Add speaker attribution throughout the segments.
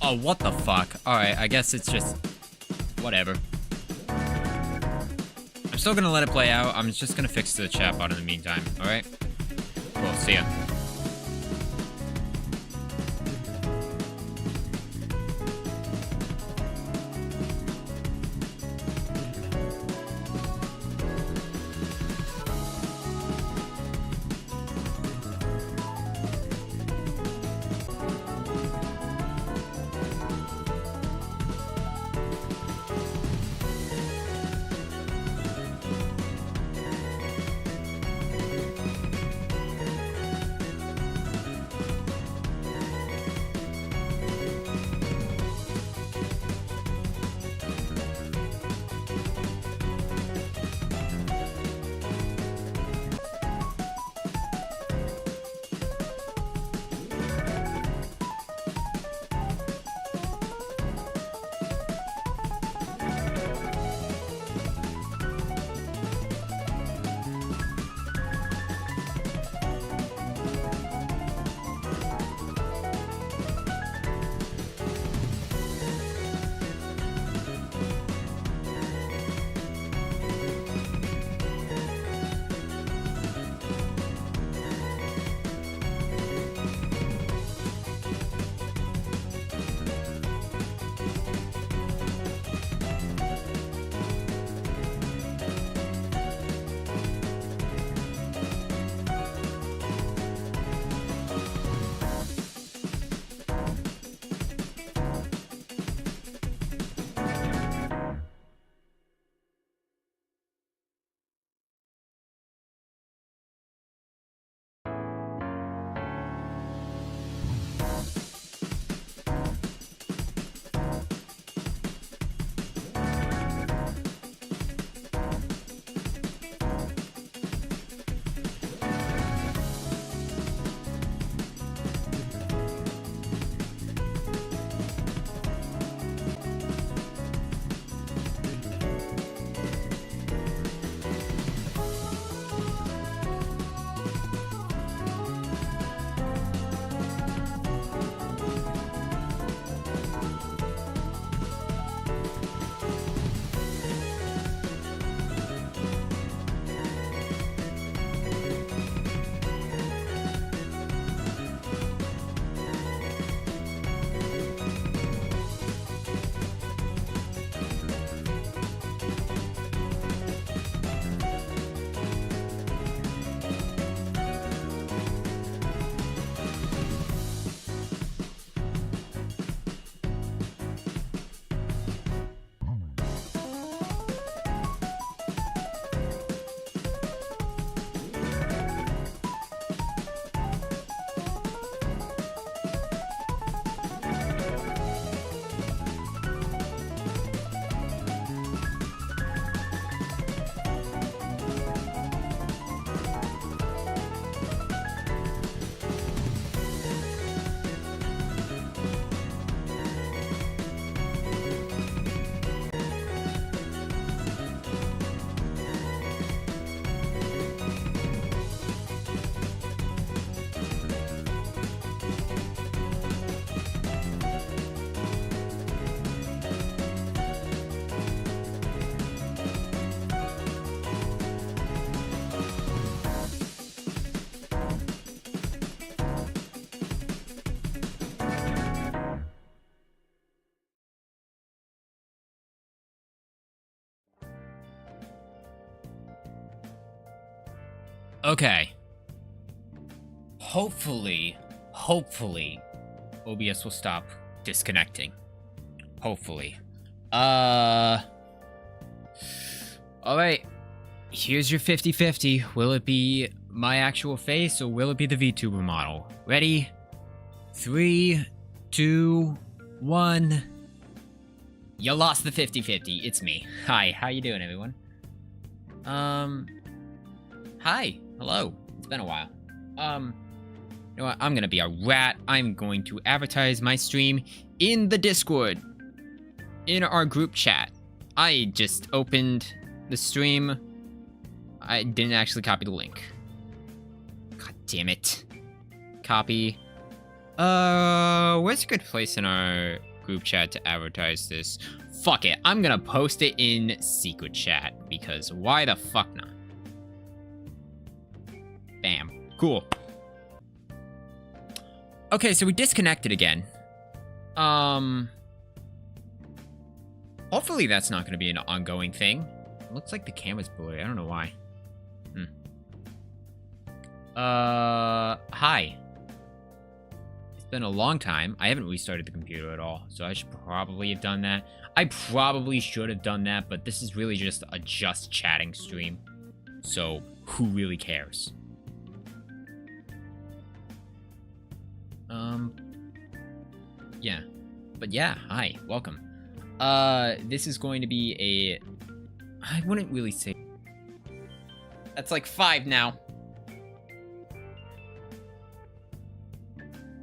Speaker 1: Oh, what the fuck? Alright, I guess it's just... whatever. I'm still gonna let it play out. I'm just gonna fix the chat bot in the meantime, alright? Cool, see ya. Okay. Hopefully, OBS will stop disconnecting. Hopefully. Alright. Here's your 50-50. Will it be my actual face or will it be the VTuber model? Ready? 3, 2, 1. You lost the 50-50. It's me. Hi, how you doing, everyone? Hi. Hello. It's been a while. You know what? I'm gonna be a rat. I'm going to advertise my stream in the Discord. In our group chat. I just opened the stream. I didn't actually copy the link. God damn it. Copy. Where's a good place in our group chat to advertise this. Fuck it. I'm gonna post it in secret chat because why the fuck not? Bam. Cool. Okay, so we disconnected again. Hopefully that's not gonna be an ongoing thing. Looks like the camera's blurry. I don't know why. Hi. It's been a long time. I haven't restarted the computer at all, so I should probably have done that. I probably should have done that, but this is really just a just chatting stream. So, who really cares? Yeah. But yeah, hi, welcome. This is going to be a... I wouldn't really say... That's like 5 now.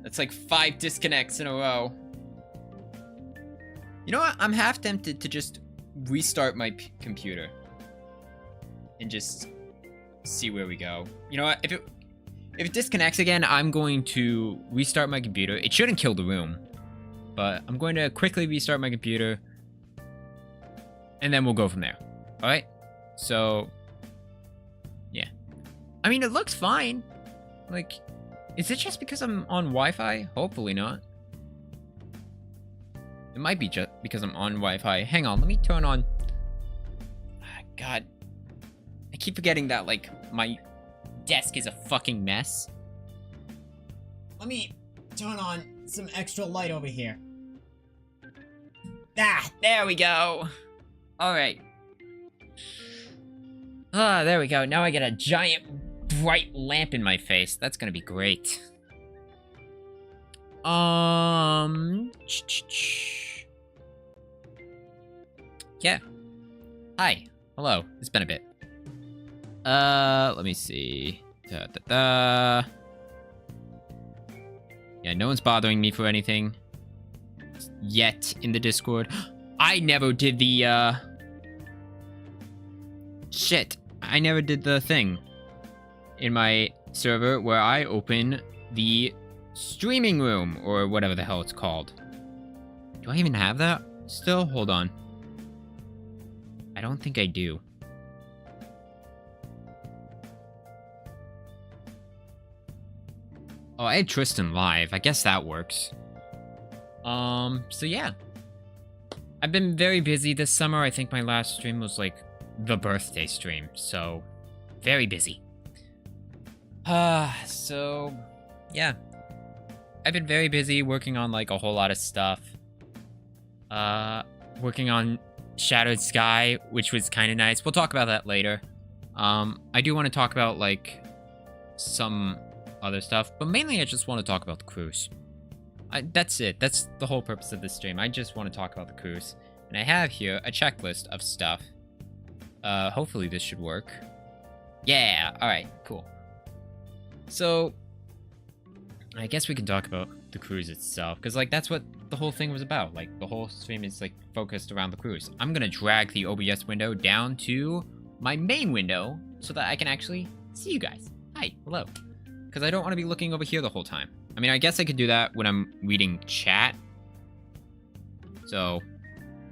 Speaker 1: That's like 5 disconnects in a row. You know what? I'm half tempted to just restart my computer. And just see where we go. You know what? If it disconnects again, I'm going to restart my computer. It shouldn't kill the room. But I'm going to quickly restart my computer. And then we'll go from there. Alright? So... yeah. I mean, it looks fine. Like... is it just because I'm on Wi-Fi? Hopefully not. It might be just because I'm on Wi-Fi. Hang on, let me turn on... God. I keep forgetting that, like, my desk is a fucking mess. Let me turn on some extra light over here. Ah, there we go. Alright. Ah, there we go. Now I get a giant... bright lamp in my face. That's gonna be great. Yeah. Hi. Hello. It's been a bit. Let me see. Yeah, no one's bothering me for anything yet in the Discord. I never did the, shit. I never did the thing in my server where I open the streaming room, or whatever the hell it's called. Do I even have that still? Hold on. I don't think I do. Oh, I had Tristan live. I guess that works. So yeah. I've been very busy this summer. I think my last stream was like the birthday stream, so very busy. So, yeah. I've been very busy working on, like, a whole lot of stuff. Working on Shattered Sky, which was kind of nice. We'll talk about that later. I do want to talk about, like, some other stuff, but mainly I just want to talk about the cruise. That's it. That's the whole purpose of this stream. I just want to talk about the cruise. And I have here a checklist of stuff. Hopefully this should work. Yeah, alright, cool. So, I guess we can talk about the cruise itself, because, like, that's what the whole thing was about. Like, the whole stream is, like, focused around the cruise. I'm gonna drag the OBS window down to my main window so that I can actually see you guys. Hi, hello. Because I don't want to be looking over here the whole time. I mean, I guess I could do that when I'm reading chat. So,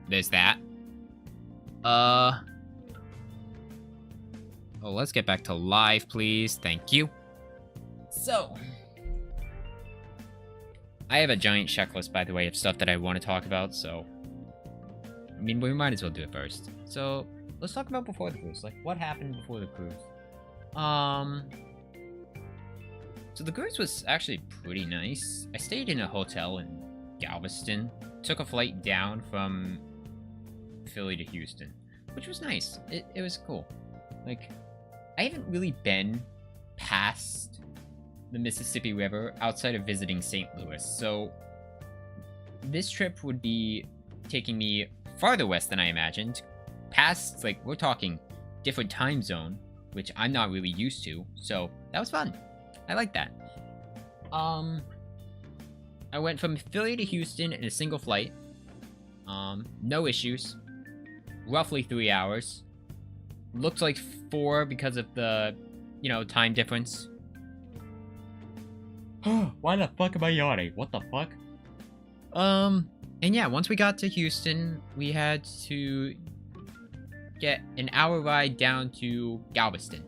Speaker 1: there's that. Oh, let's get back to live, please. Thank you. So, I have a giant checklist, by the way, of stuff that I want to talk about, so... I mean, we might as well do it first. So, let's talk about before the cruise. Like, what happened before the cruise? So the cruise was actually pretty nice. I stayed in a hotel in Galveston. Took a flight down from Philly to Houston, which was nice. It was cool. Like, I haven't really been past the Mississippi River outside of visiting St. Louis, so this trip would be taking me farther west than I imagined. Past, like, we're talking different time zone, which I'm not really used to, so that was fun. I like that. I went from Philly to Houston in a single flight. No issues. Roughly 3 hours. Looked like 4 because of the, you know, time difference. Why the fuck am I yawning? What the fuck? And yeah, once we got to Houston, we had to get an hour ride down to Galveston,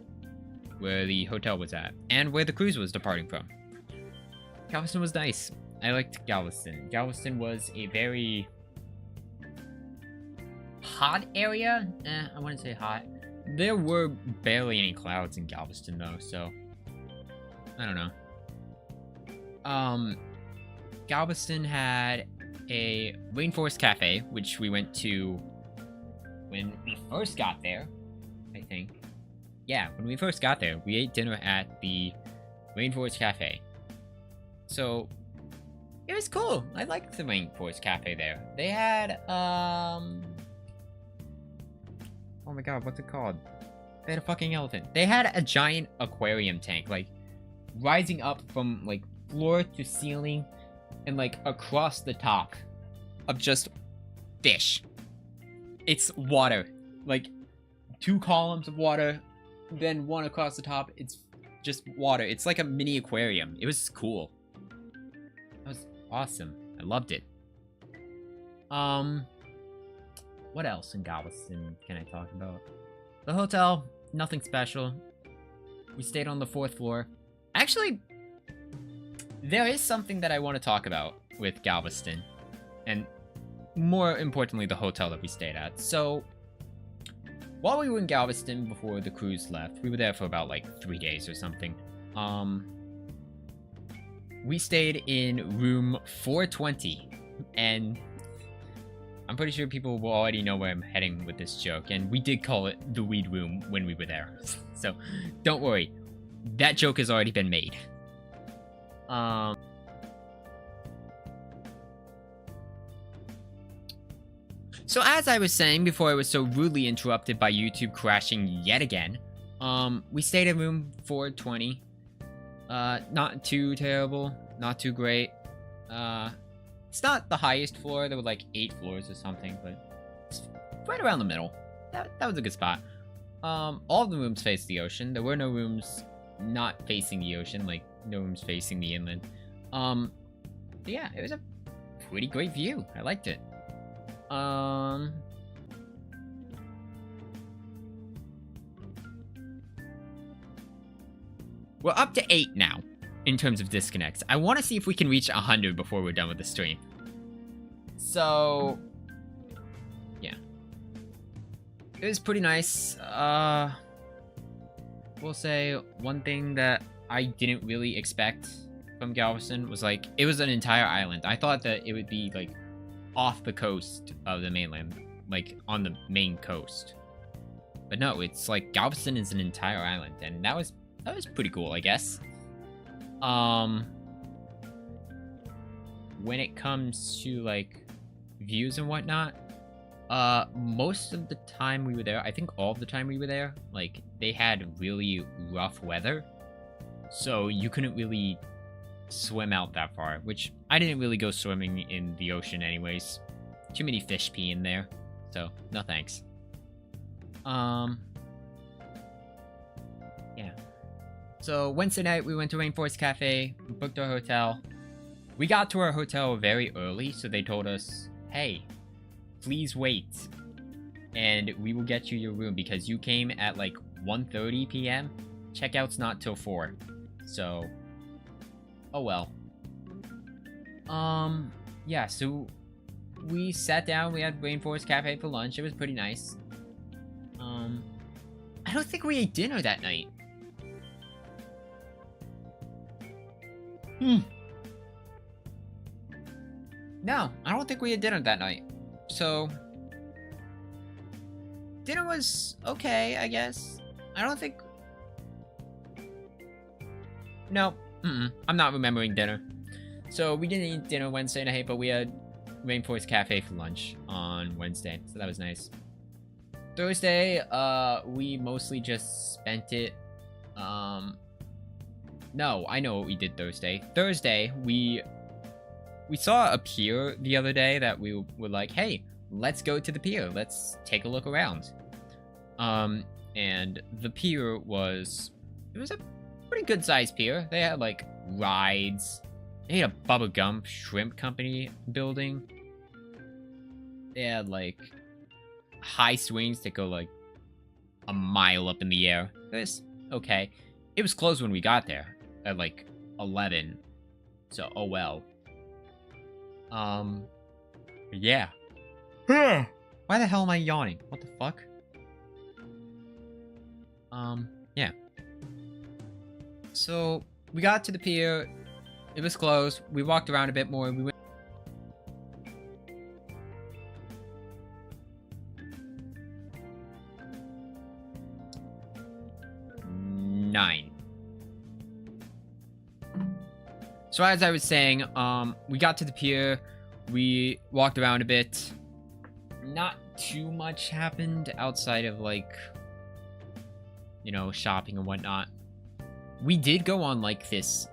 Speaker 1: where the hotel was at, and where the cruise was departing from. Galveston was nice. I liked Galveston. Galveston was a very hot area. I wouldn't say hot. There were barely any clouds in Galveston though, so I don't know. Galveston had a Rainforest Cafe, which we went to when we first got there, I think. Yeah, when we first got there, we ate dinner at the Rainforest Cafe. So, it was cool. I liked the Rainforest Cafe there. They had, oh my god, what's it called? They had a fucking elephant. They had a giant aquarium tank, like, rising up from, like, floor to ceiling and, like, across the top of just fish. It's water. Like, 2 columns of water, then 1 across the top. It's just water. It's like a mini aquarium. It was cool. That was awesome. I loved it. What else in Galveston can I talk about? The hotel, nothing special. We stayed on the 4th floor. Actually, there is something that I want to talk about with Galveston. And more importantly, the hotel that we stayed at. So, while we were in Galveston before the cruise left, we were there for about like 3 days or something. We stayed in room 420, and I'm pretty sure people will already know where I'm heading with this joke, and we did call it the weed room when we were there. So, don't worry. That joke has already been made. So as I was saying before I was so rudely interrupted by YouTube crashing yet again, we stayed in room 420. Not too terrible, not too great. It's not the highest floor, there were like 8 floors or something, but it's right around the middle. That was a good spot. All of the rooms faced the ocean. There were no rooms not facing the ocean, like no rooms facing the inland. Yeah, it was a pretty great view. I liked it. We're up to 8 now, in terms of disconnects. I want to see if we can reach 100 before we're done with the stream. So, yeah. It was pretty nice. We'll say one thing that I didn't really expect from Galveston was, like, it was an entire island. I thought that it would be, like, off the coast of the mainland, like on the main coast, but no, it's like Galveston is an entire island, and that was pretty cool, I guess. When it comes to like views and whatnot, most of the time we were there, I think all of the time we were there, like they had really rough weather, so you couldn't really swim out that far, which I didn't really go swimming in the ocean anyways. Too many fish pee in there, so no thanks. Yeah. So Wednesday night we went to Rainforest Cafe, booked our hotel. We got to our hotel very early, so they told us, hey, please wait, and we will get you your room because you came at like 1:30 p.m. Checkout's not till 4, so oh well. Yeah, so we sat down, we had Rainforest Cafe for lunch. It was pretty nice. I don't think we ate dinner that night. No, I don't think we had dinner that night. So, dinner was okay, I guess. I don't think... No. I'm not remembering dinner. So we didn't eat dinner Wednesday night, but we had Rainforest Cafe for lunch on Wednesday, so that was nice. Thursday, we mostly just spent it. No, I know what we did Thursday. Thursday, we saw a pier the other day that we were like, hey, let's go to the pier. Let's take a look around. And the pier it was a pretty good sized pier. They had like rides. They had a Bubba Gump shrimp company building. They had like high swings that go like a mile up in the air. It was okay. It was closed when we got there at like 11. So, oh well. Yeah. Why the hell am I yawning? What the fuck? Yeah. So, we got to the pier. It was closed. We walked around a bit more. We went 9. So as I was saying, we got to the pier. We walked around a bit. Not too much happened outside of like, you know, shopping and whatnot. We did go on like this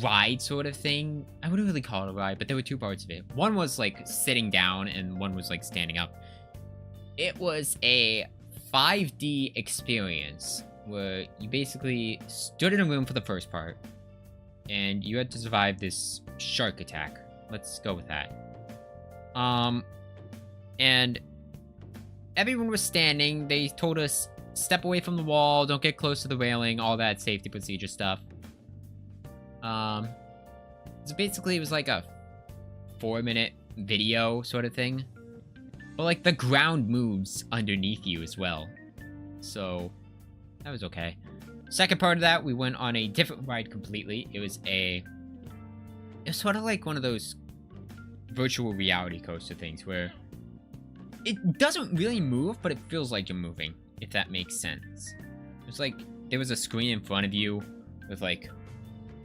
Speaker 1: ride sort of thing. I wouldn't really call it a ride, but there were two parts of it. One was like sitting down and one was like standing up. It was a 5D experience where you basically stood in a room for the first part and you had to survive this shark attack. Let's go with that. And everyone was standing. They told us, step away from the wall, don't get close to the railing, all that safety procedure stuff. So basically it was like a 4-minute video sort of thing. But like the ground moves underneath you as well. So that was okay. Second part of that, we went on a different ride completely. It was sort of like one of those virtual reality coaster things where it doesn't really move, but it feels like you're moving, if that makes sense. It's like there was a screen in front of you with like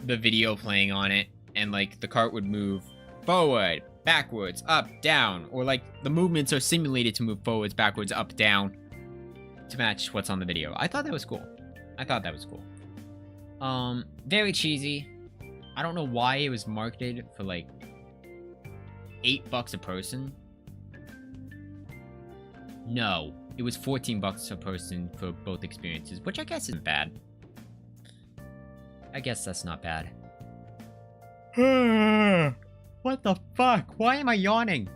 Speaker 1: the video playing on it, and like the cart would move forward, backwards, up, down, or like the movements are simulated to move forwards, backwards, up, down to match what's on the video. I thought that was cool. Very cheesy. I don't know why it was marketed for like $8 a person. No, it was $14 a person for both experiences, which I guess isn't bad. I guess that's not bad. What the fuck? Why am I yawning?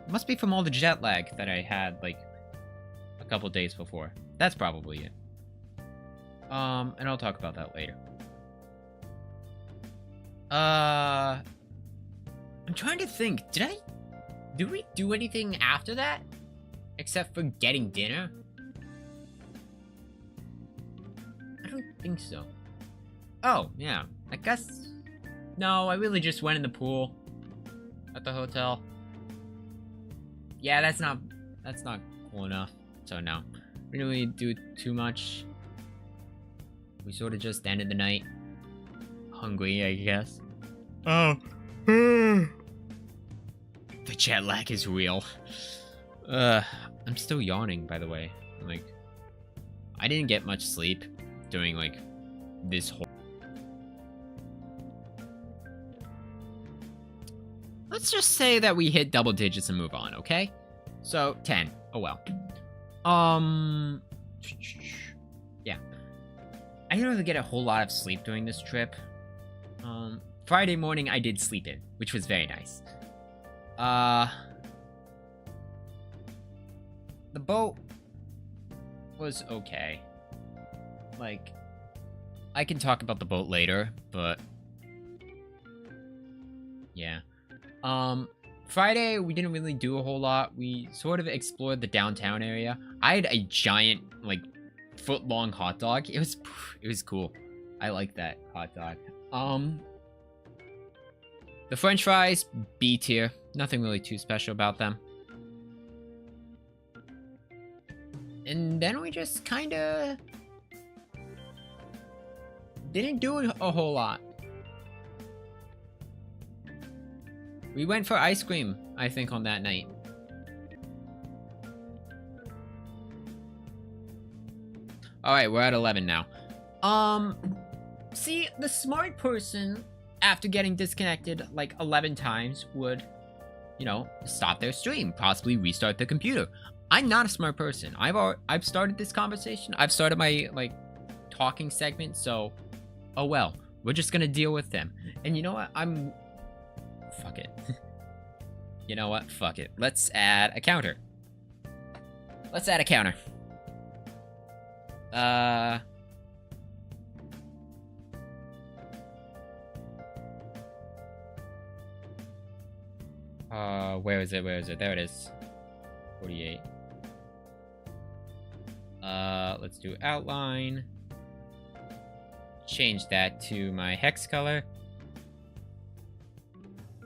Speaker 1: It must be from all the jet lag that I had like a couple days before. That's probably it. And I'll talk about that later. I'm trying to think. Did we do anything after that? Except for getting dinner? I don't think so. Oh, yeah. I guess... No, I really just went in the pool at the hotel. Yeah, that's not cool enough. So no. We didn't really do too much. We sort of just ended the night hungry, I guess. Oh. The jet lag is real. I'm still yawning, by the way. Like, I didn't get much sleep during, like, this whole... Let's just say that we hit double digits and move on, okay? So, 10. Oh, well. Yeah. I didn't really get a whole lot of sleep during this trip. Friday morning, I did sleep in, which was very nice. The boat was okay. Like, I can talk about the boat later, but... Yeah. Friday, we didn't really do a whole lot. We sort of explored the downtown area. I had a giant, like, foot-long hot dog. It was cool. I like that hot dog. The French fries, B tier. Nothing really too special about them. And then we just kinda didn't do a whole lot. We went for ice cream, I think, on that night. Alright, we're at 11 now. See, the smart person, after getting disconnected like 11 times, would, you know, stop their stream, possibly restart the computer. I'm not a smart person. I've started this conversation. I've started my, like, talking segment, so, oh well. We're just gonna deal with them. And you know what? Fuck it. You know what? Fuck it. Let's add a counter. Let's add a counter. Where is it? Where is it? There it is. 48. Let's do outline. Change that to my hex color.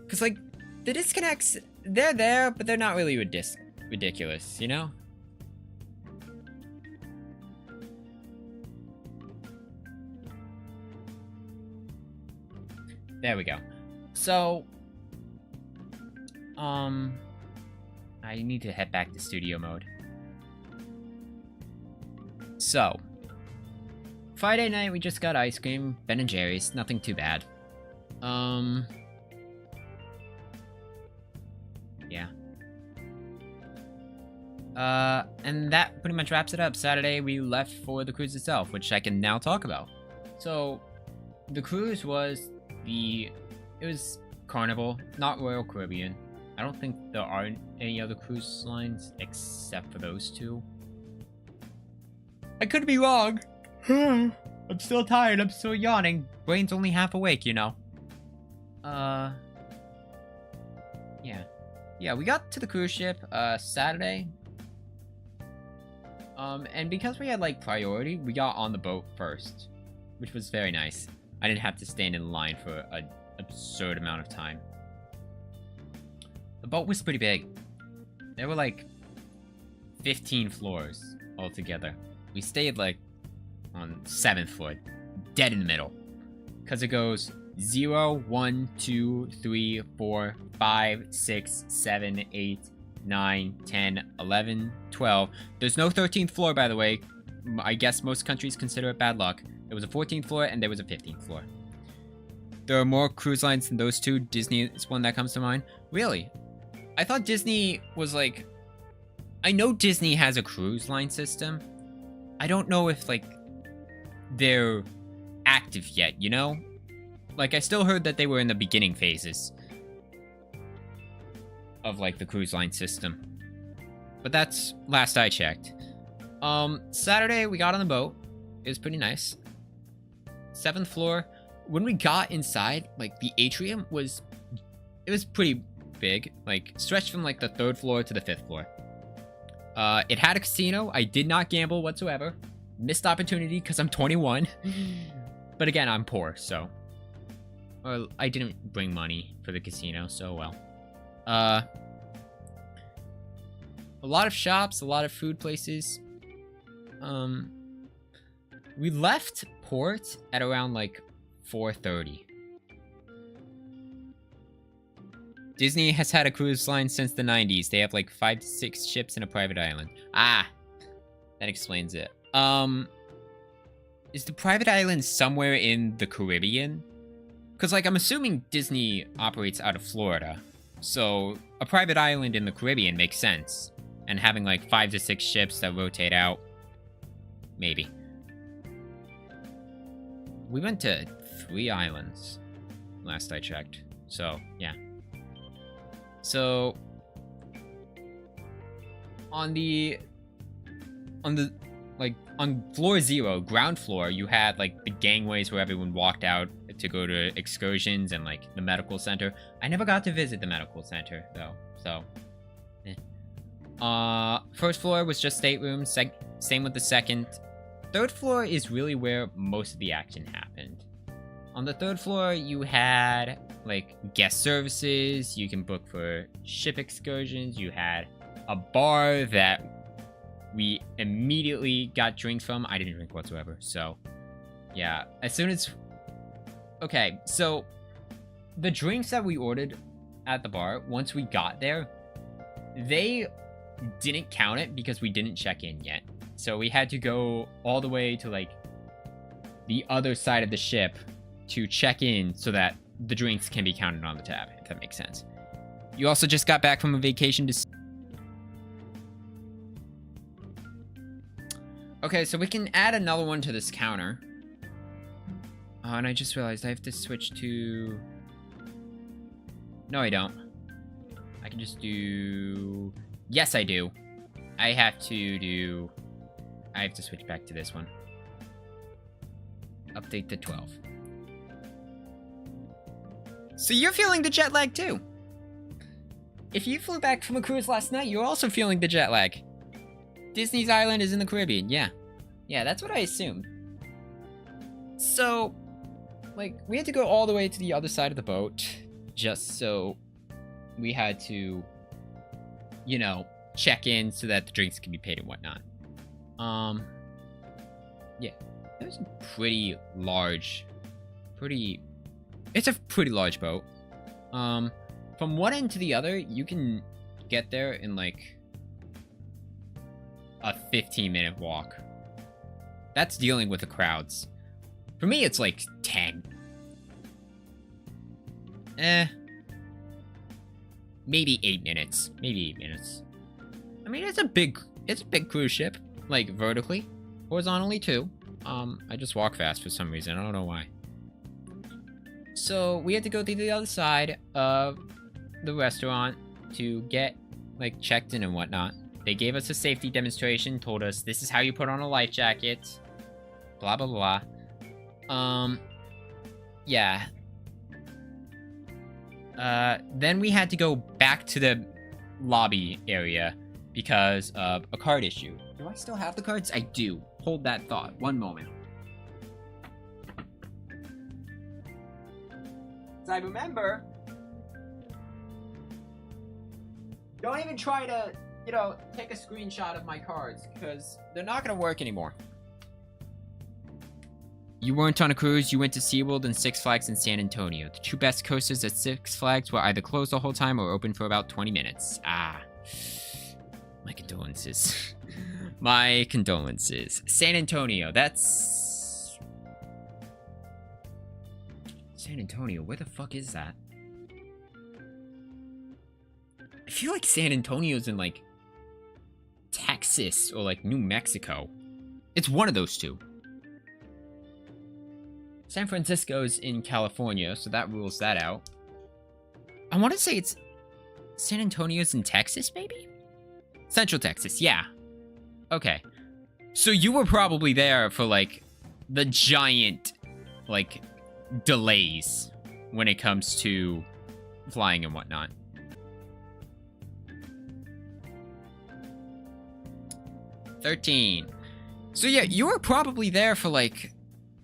Speaker 1: Cause like, the disconnects, they're there, but they're not really ridiculous, you know? There we go. So, I need to head back to studio mode. So, Friday night we just got ice cream, Ben & Jerry's, nothing too bad. Yeah. And that pretty much wraps it up. Saturday we left for the cruise itself, which I can now talk about. So, the cruise was it was Carnival, not Royal Caribbean. I don't think there are any other cruise lines except for those two. I could be wrong. I'm still tired, I'm still yawning. Brain's only half awake, you know. Yeah, we got to the cruise ship, Saturday. And because we had, like, priority, we got on the boat first, which was very nice. I didn't have to stand in line for an absurd amount of time. The boat was pretty big. There were, like, 15 floors altogether. We stayed, like, on 7th floor, dead in the middle. Because it goes 0, 1, 2, 3, 4, 5, 6, 7, 8, 9, 10, 11, 12. There's no 13th floor, by the way. I guess most countries consider it bad luck. There was a 14th floor and there was a 15th floor. There are more cruise lines than those two. Disney is one that comes to mind. Really? I thought Disney was like... I know Disney has a cruise line system. I don't know if, like, they're active yet, you know? Like, I still heard that they were in the beginning phases of, like, the cruise line system. But that's last I checked. Saturday, we got on the boat. It was pretty nice. 7th floor. When we got inside, like, the atrium was... It was pretty big. Like, stretched from, like, the 3rd floor to the 5th floor. It had a casino. I did not gamble whatsoever. Missed opportunity because I'm 21. But again, I'm poor, so... Well, I didn't bring money for the casino, so well. A lot of shops, a lot of food places. We left port at around, like, 4:30. Disney has had a cruise line since the 90s. They have, like, 5 to 6 ships in a private island. Ah! That explains it. Is the private island somewhere in the Caribbean? Because, like, I'm assuming Disney operates out of Florida. So, a private island in the Caribbean makes sense. And having, like, 5 to 6 ships that rotate out. Maybe. We went to 3 islands last I checked. So, yeah. So, on floor 0, ground floor, you had, like, the gangways where everyone walked out to go to excursions and, like, the medical center. I never got to visit the medical center, though, so... First floor was just staterooms, same with the second. 3rd floor is really where most of the action happened. On the 3rd floor, you had, like, guest services, you can book for ship excursions, you had a bar that we immediately got drinks from. I didn't drink whatsoever, so, yeah. As soon as... Okay, so, the drinks that we ordered at the bar, once we got there, they didn't count it because we didn't check in yet. So we had to go all the way to, like, the other side of the ship to check in so that the drinks can be counted on the tab, if that makes sense. You also just got back from a vacation to... Okay, so we can add another one to this counter. And I just realized I have to switch to... No, I don't. I to just do... Yes, I do. I have to switch back to this one. Update to 12. So you're feeling the jet lag too. If you flew back from a cruise last night, you're also feeling the jet lag. Disney's Island is in the Caribbean, yeah. Yeah, that's what I assumed. So, like, we had to go all the way to the other side of the boat, just so we had to, you know, check in so that the drinks could be paid and whatnot. Yeah, it was a pretty large, it's a pretty large boat. From one end to the other, you can get there in like a 15-minute walk. That's dealing with the crowds. For me, it's like 10. Maybe 8 minutes. Maybe 8 minutes. I mean, it's a big cruise ship, like vertically, horizontally too. I just walk fast for some reason. I don't know why. So we had to go to the other side of the restaurant to get like checked in and whatnot. They gave us a safety demonstration, told us this is how you put on a life jacket, blah blah blah. Yeah. Then we had to go back to the lobby area because of a card issue. Do I still have the cards? I do. Hold that thought. One moment. As I remember, don't even try to, you know, take a screenshot of my cards because they're not going to work anymore. You weren't on a cruise, you went to SeaWorld and Six Flags in San Antonio. The two best coasters at Six Flags were either closed the whole time or open for about 20 minutes. Ah. My condolences. My condolences. San Antonio, that's... San Antonio, where the fuck is that? I feel like San Antonio's in, like, Texas or, like, New Mexico. It's one of those two. San Francisco's in California, so that rules that out. I want to say it's... San Antonio's in Texas, maybe? Central Texas, yeah. Okay. So you were probably there for, like, the giant, like, delays when it comes to flying and whatnot. $13. So yeah, you were probably there for, like,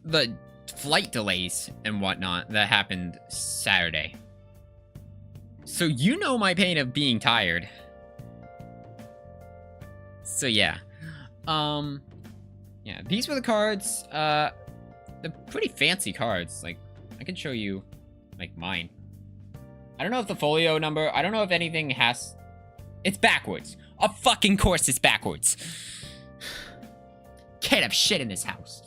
Speaker 1: the flight delays and whatnot that happened Saturday. So you know my pain of being tired. So yeah. Yeah, these were the cards. They're pretty fancy cards. Like, I can show you, like, mine. I don't know if the folio number, I don't know if anything has... It's backwards. Of fucking course it's backwards. Can't have shit in this house.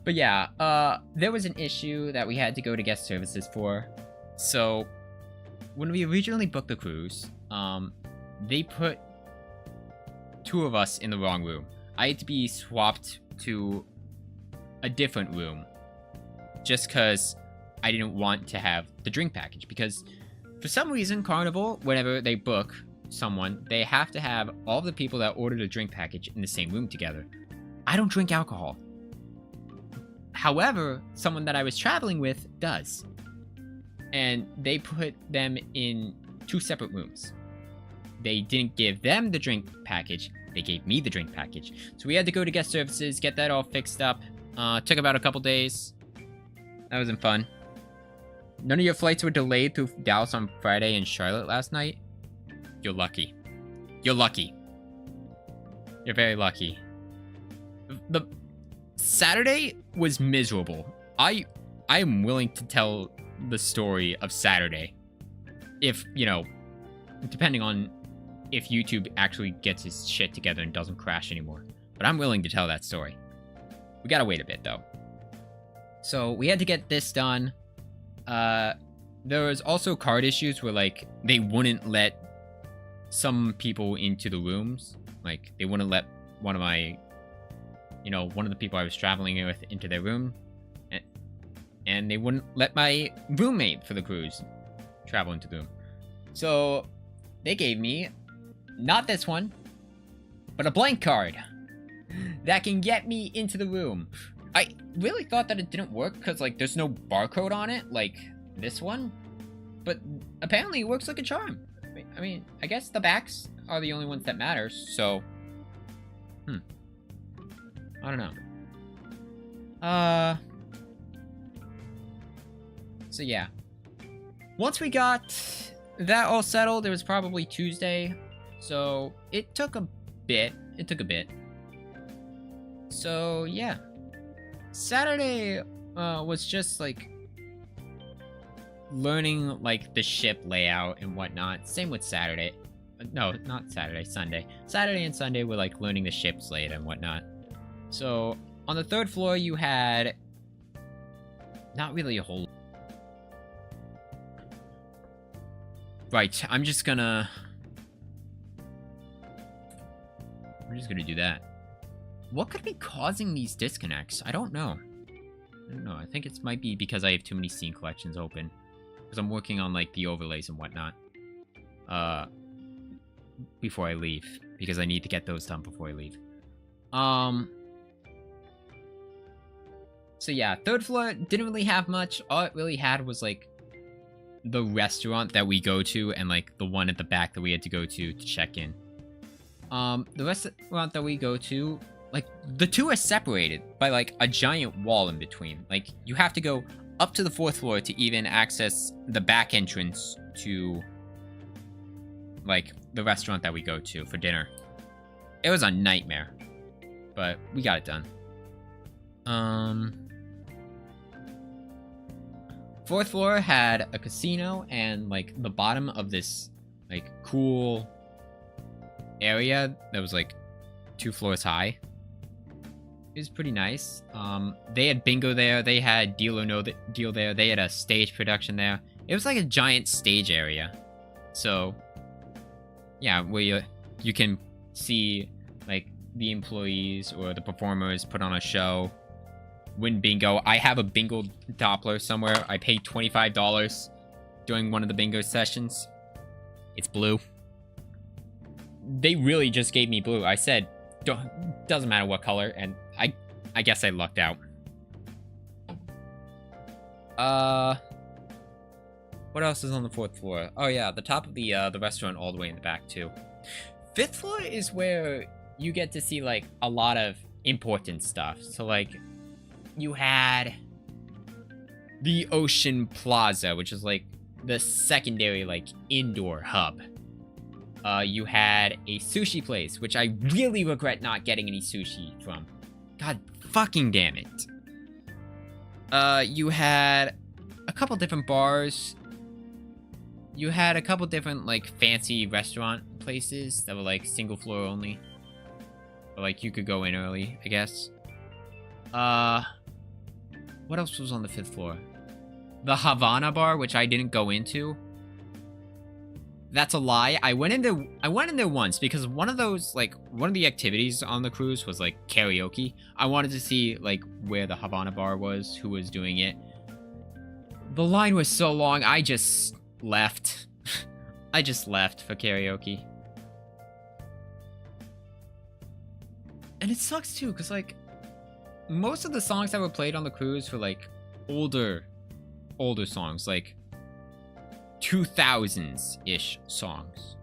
Speaker 1: But yeah, there was an issue that we had to go to guest services for. So, when we originally booked the cruise, they put 2 of us in the wrong room. I had to be swapped to a different room just because I didn't want to have the drink package. Because for some reason, Carnival, whenever they book someone, they have to have all the people that ordered a drink package in the same room together. I don't drink alcohol. However, someone that I was traveling with does. And they put them in 2 separate rooms. They didn't give them the drink package, they gave me the drink package. So we had to go to guest services, get that all fixed up. Took about a couple days. That wasn't fun. None of your flights were delayed through Dallas on Friday and Charlotte last night? You're lucky. You're lucky. You're very lucky. The Saturday was miserable. I am willing to tell the story of Saturday. If, you know, depending on if YouTube actually gets his shit together and doesn't crash anymore. But I'm willing to tell that story. We gotta wait a bit, though. So, we had to get this done. There was also card issues where, like, they wouldn't let some people into the rooms. Like, they wouldn't let one of my... You know, one of the people I was traveling with into their room. And they wouldn't let my roommate for the cruise travel into the room. So they gave me not this one, but a blank card that can get me into the room. I really thought that it didn't work because like there's no barcode on it like this one, but apparently it works like a charm. I mean, I guess the backs are the only ones that matter, so I don't know. So yeah. Once we got that all settled, it was probably Tuesday. So it took a bit. So yeah. Saturday was just like learning like the ship layout and whatnot. Same with Saturday. No, not Saturday, Sunday. Saturday and Sunday were like learning the ship's layout and whatnot. So on the 3rd floor you had not really a whole. Right, I'm just gonna do that. What could be causing these disconnects? I don't know. I think it might be because I have too many scene collections open. Because I'm working on like the overlays and whatnot. Before I leave. Because I need to get those done before I leave. So yeah, 3rd floor didn't really have much. All it really had was like the restaurant that we go to and like the one at the back that we had to go to check in. The restaurant that we go to, like the two are separated by like a giant wall in between. Like you have to go up to the 4th floor to even access the back entrance to like the restaurant that we go to for dinner. It was a nightmare, but we got it done. 4th floor had a casino and like the bottom of this like cool area that was like 2 floors high. It was pretty nice. They had bingo there. They had Deal or No Deal there. They had a stage production there. It was like a giant stage area. So yeah, where you can see like the employees or the performers put on a show, win bingo. I have a bingo Doppler somewhere. I paid $25 during one of the bingo sessions. It's blue. They really just gave me blue. I said, doesn't matter what color, and I guess I lucked out. What else is on the 4th floor? Oh yeah, the top of the restaurant all the way in the back too. 5th floor is where you get to see like a lot of important stuff. So like you had the Ocean Plaza, which is like the secondary like indoor hub. You had a sushi place, which I really regret not getting any sushi from. God fucking damn it. You had a couple different bars. You had a couple different like fancy restaurant places that were like single floor only. But like you could go in early, I guess. What else was on the 5th floor? The Havana bar, which I didn't go into. That's a lie. I went in there once because one of the activities on the cruise was like karaoke. I wanted to see like where the Havana bar was, who was doing it. The line was so long, I just left. I just left for karaoke. And it sucks too, because like most of the songs that were played on the cruise were like older songs, like 2000s-ish songs.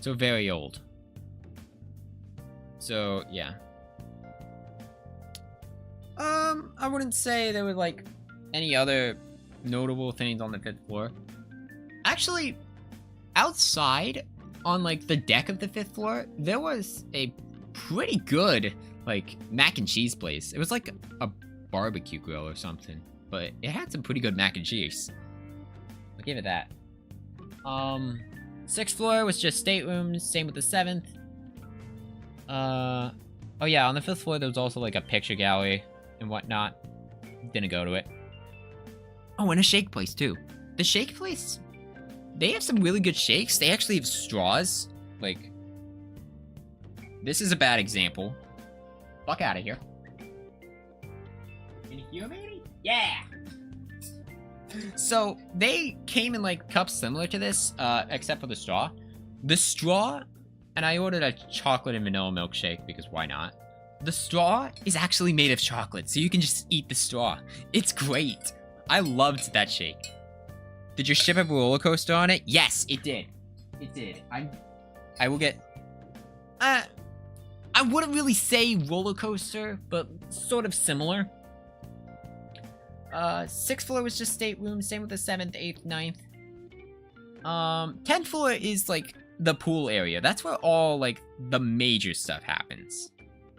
Speaker 1: So very old. So yeah. I wouldn't say there were like any other notable things on the 5th floor. Actually, outside on like the deck of the 5th floor, there was a pretty good like mac and cheese place. It was like a barbecue grill or something, but it had some pretty good mac and cheese. I'll give it that. 6th floor was just staterooms, same with the 7th. Oh yeah, on the 5th floor there was also like a picture gallery and whatnot. Didn't go to it. Oh, and a shake place too. The shake place, they have some really good shakes. They actually have straws. Like, this is a bad example. Fuck out of here. Can you hear me? Yeah! So they came in like cups similar to this, except for the straw. The straw, and I ordered a chocolate and vanilla milkshake because why not? The straw is actually made of chocolate, so you can just eat the straw. It's great. I loved that shake. Did your ship have a roller coaster on it? Yes, it did. It did. I will get... I wouldn't really say roller coaster, but sort of similar. 6th floor was just stateroom, same with the 7th, 8th, 9th. 10th floor is like the pool area. That's where all like the major stuff happens.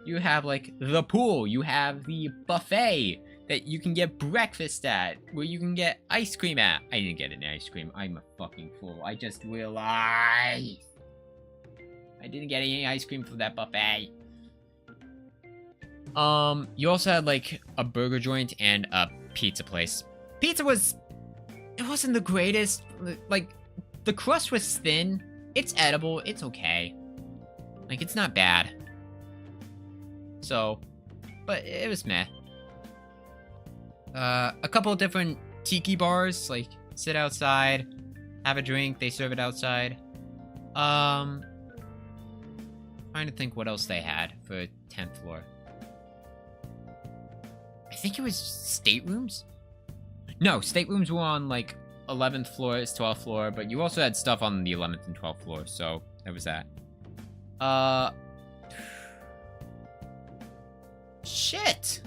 Speaker 1: You have like the pool, you have the buffet that you can get breakfast at, where you can get ice cream at. I didn't get any ice cream. I'm a fucking fool. I just realized I didn't get any ice cream for that buffet. You also had like a burger joint and a pizza place. Pizza it wasn't the greatest. Like, the crust was thin. It's edible. It's okay. Like, it's not bad. So, but it was meh. A couple of different tiki bars, like sit outside, have a drink, they serve it outside. Trying to think what else they had for 10th floor. I think it was staterooms? No, staterooms were on like 11th floor, 12th floor, but you also had stuff on the 11th and 12th floor, so there was that. Shit!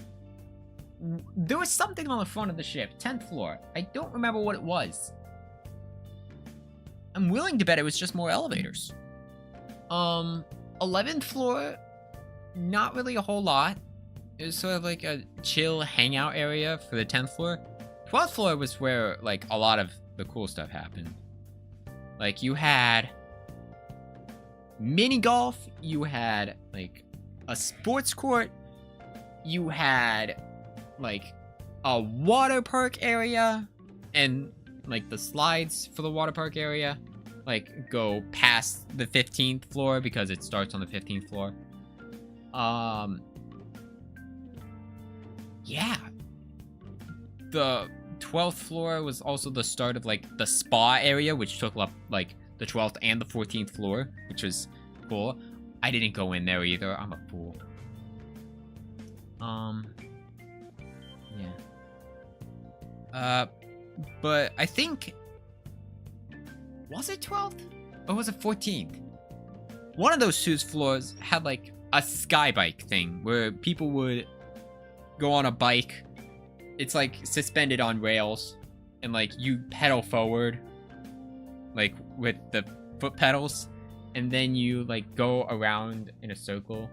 Speaker 1: There was something on the front of the ship, 10th floor. I don't remember what it was. I'm willing to bet it was just more elevators. 11th floor, not really a whole lot. It was sort of like a chill hangout area for the 10th floor. 12th floor was where like a lot of the cool stuff happened. Like you had mini golf, you had like a sports court, you had like a water park area, and like the slides for the water park area like go past the 15th floor because it starts on the 15th floor. Yeah. The 12th floor was also the start of like the spa area, which took up like the 12th and the 14th floor, which was cool. I didn't go in there either. I'm a fool. Yeah. But I think, was it 12th or was it 14th? One of those two floors had like a sky bike thing where people would go on a bike. It's like suspended on rails, and like you pedal forward, like with the foot pedals, and then you like go around in a circle.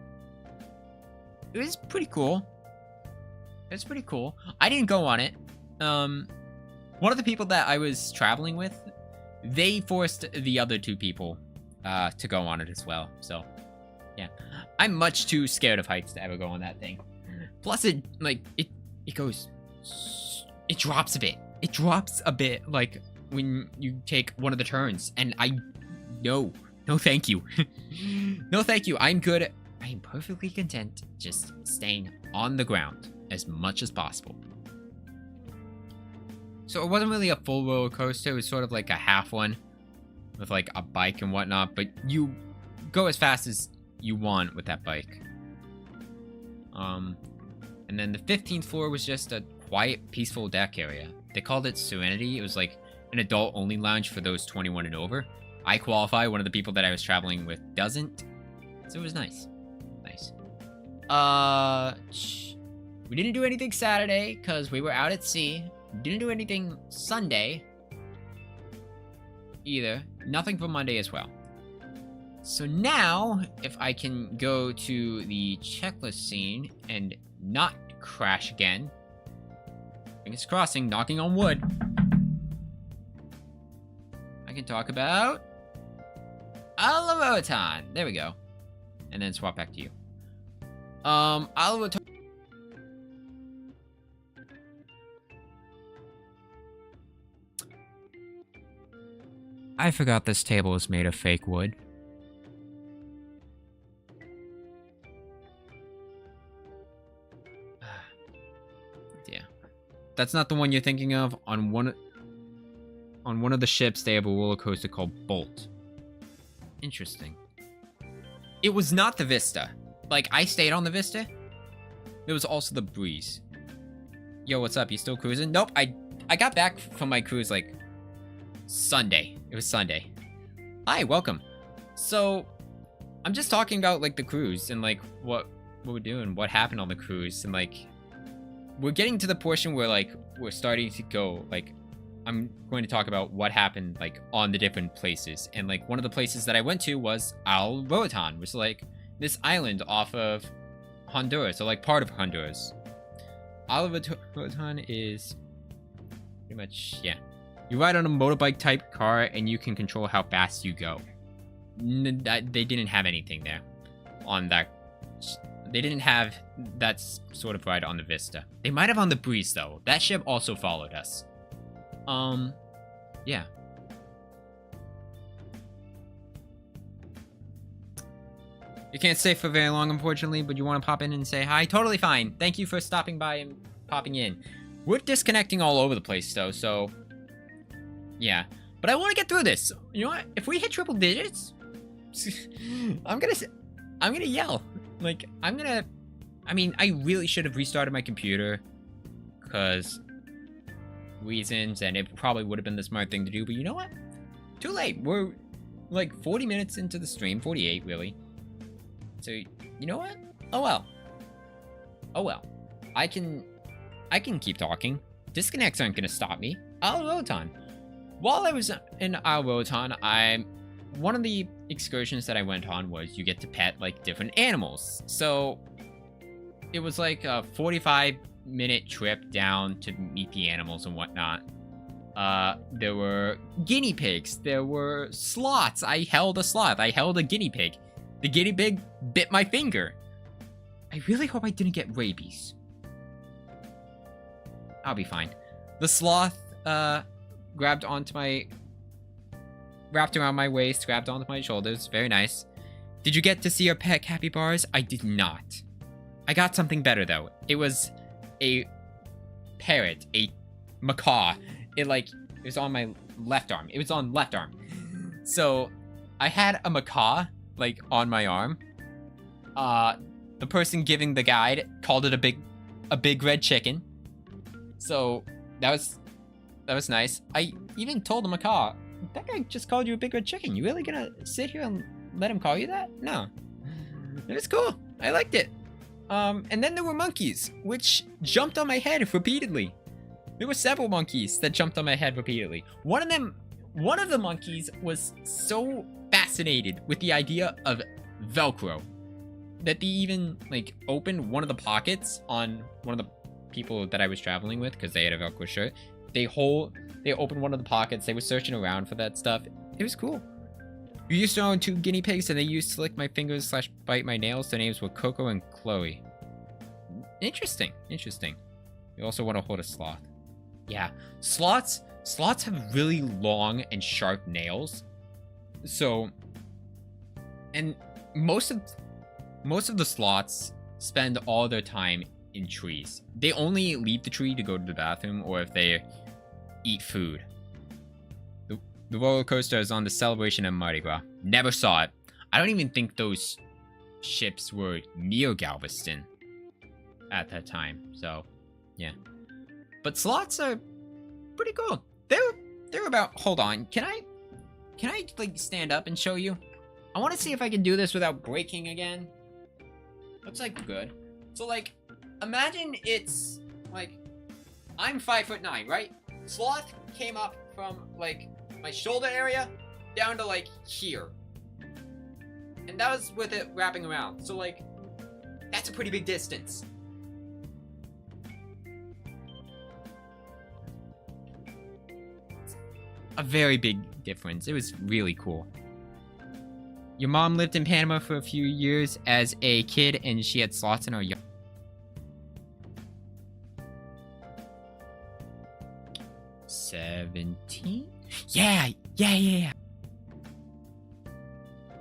Speaker 1: It was pretty cool. It's pretty cool. I didn't go on it. One of the people that I was traveling with, they forced the other two people to go on it as well. So, yeah, I'm much too scared of heights to ever go on that thing. Plus, it drops a bit. It drops a bit, like when you take one of the turns. And no, thank you. No, thank you. I'm good. I am perfectly content just staying on the ground as much as possible. So it wasn't really a full roller coaster. It was sort of like a half one with like a bike and whatnot, but you go as fast as you want with that bike. And then the 15th floor was just a quiet, peaceful deck area. They called it Serenity. It was like an adult-only lounge for those 21 and over. I qualify. One of the people that I was traveling with doesn't. So it was nice. Nice. We didn't do anything Saturday because we were out at sea. Didn't do anything Sunday either. Nothing for Monday as well. So now, if I can go to the checklist scene and not crash again. Fingers crossing, knocking on wood. I can talk about Alarotan. There we go. And then swap back to you. Alarotan. I forgot this table is made of fake wood. Yeah. That's not the one you're thinking of. On one on one of the ships, they have a roller coaster called Bolt. Interesting. It was not the Vista. Like, I stayed on the Vista. There was also the Breeze. Yo, what's up? You still cruising? Nope, I got back from my cruise, like, Sunday. It was Sunday. Hi, welcome. So, I'm just talking about, like, the cruise and, like, what we're doing, what happened on the cruise, and, like, we're getting to the portion where, like, we're starting to go, like, I'm going to talk about what happened, like, on the different places. And, like, one of the places that I went to was Al Roatan, which is, like, this island off of Honduras, or, like, part of Honduras. Al Roatan is pretty much, yeah. You ride on a motorbike type car, and you can control how fast you go. They didn't have anything there on that. They didn't have that sort of ride on the Vista. They might have on the Breeze, though. That ship also followed us. Yeah. You can't stay for very long, unfortunately, but you want to pop in and say hi? Totally fine. Thank you for stopping by and popping in. We're disconnecting all over the place, though, so... yeah. But I want to get through this. You know what? If we hit triple digits... I'm gonna yell. Like, I mean, I really should have restarted my computer. Because... reasons, and it probably would have been the smart thing to do, but you know what? Too late. We're like 40 minutes into the stream, 48 really. So you know what? Oh well. Oh well. I can keep talking. Disconnects aren't gonna stop me. Al Roatan. While I was in Al Roatan, one of the excursions that I went on was you get to pet like different animals. So it was like a 45-minute trip down to meet the animals and whatnot. There were guinea pigs. There were sloths. I held a sloth. I held a guinea pig. The guinea pig bit my finger. I really hope I didn't get rabies. I'll be fine. The sloth wrapped around my waist, grabbed onto my shoulders. Very nice. Did you get to see our pet capybaras? I did not. I got something better though. It was a parrot, a macaw. It was on my left arm. It was on left arm. So I had a macaw like on my arm. The person giving the guide called it a big red chicken. So that was nice. I even told the macaw, that guy just called you a big red chicken. You really gonna sit here and let him call you that? No. It was cool. I liked it. And then there were monkeys, which jumped on my head repeatedly. There were several monkeys that jumped on my head repeatedly. One of the monkeys was so fascinated with the idea of Velcro that they even like opened one of the pockets on one of the people that I was traveling with because they had a Velcro shirt. They opened one of the pockets. They were searching around for that stuff. It was cool. We used to own 2 guinea pigs, and they used to lick my fingers / bite my nails. Their names were Coco and Chloe. Interesting. You also want to hold a sloth. Yeah, sloths have really long and sharp nails. So, and most of the sloths spend all their time in trees. They only leave the tree to go to the bathroom or if they eat food. The roller coaster is on the Celebration of Mardi Gras. Never saw it. I don't even think those ships were near Galveston at that time. So, yeah. But sloths are pretty cool. They're about. Hold on. Can I like stand up and show you? I want to see if I can do this without breaking again. Looks like good. So like, imagine it's like I'm 5'9", right? Sloth came up from like my shoulder area down to like here. And that was with it wrapping around. So like, that's a pretty big distance. A very big difference. It was really cool. Your mom lived in Panama for a few years as a kid and she had sloths in her yard. $17? Yeah.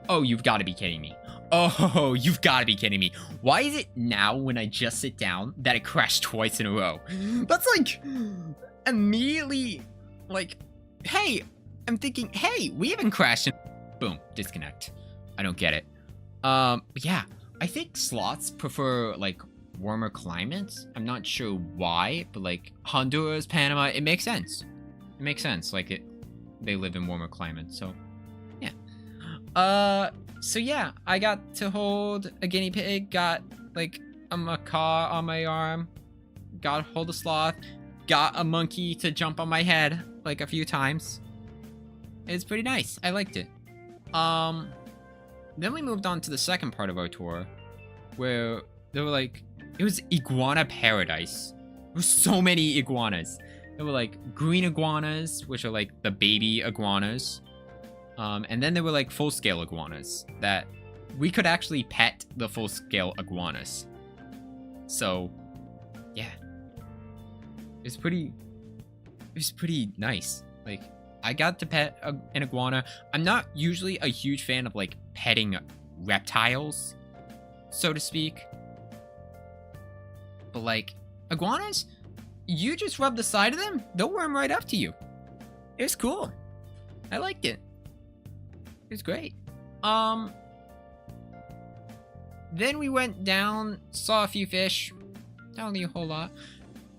Speaker 1: Oh, you've got to be kidding me. Oh, you've got to be kidding me. Why is it now when I just sit down that it crashed twice in a row? That's like immediately like hey, I'm thinking, hey, we haven't crashed. Boom, disconnect. I don't get it. But yeah, I think sloths prefer like warmer climates. I'm not sure why, but like Honduras, Panama, it makes sense. It makes sense. Like they live in warmer climates. So yeah. So yeah, I got to hold a guinea pig, got like a macaw on my arm, got to hold a sloth, got a monkey to jump on my head like a few times. It's pretty nice. I liked it. Then we moved on to the second part of our tour, where there were like, it was iguana paradise. There were so many iguanas. There were like green iguanas, which are like the baby iguanas. And then there were like full-scale iguanas that we could actually pet the full-scale iguanas. So, yeah. It was pretty nice. Like, I got to pet an iguana. I'm not usually a huge fan of like petting reptiles, so to speak. But like, iguanas, you just rub the side of them, they'll worm right up to you. It was cool. I liked it. It was great. Then we went down, saw a few fish. Not really a whole lot.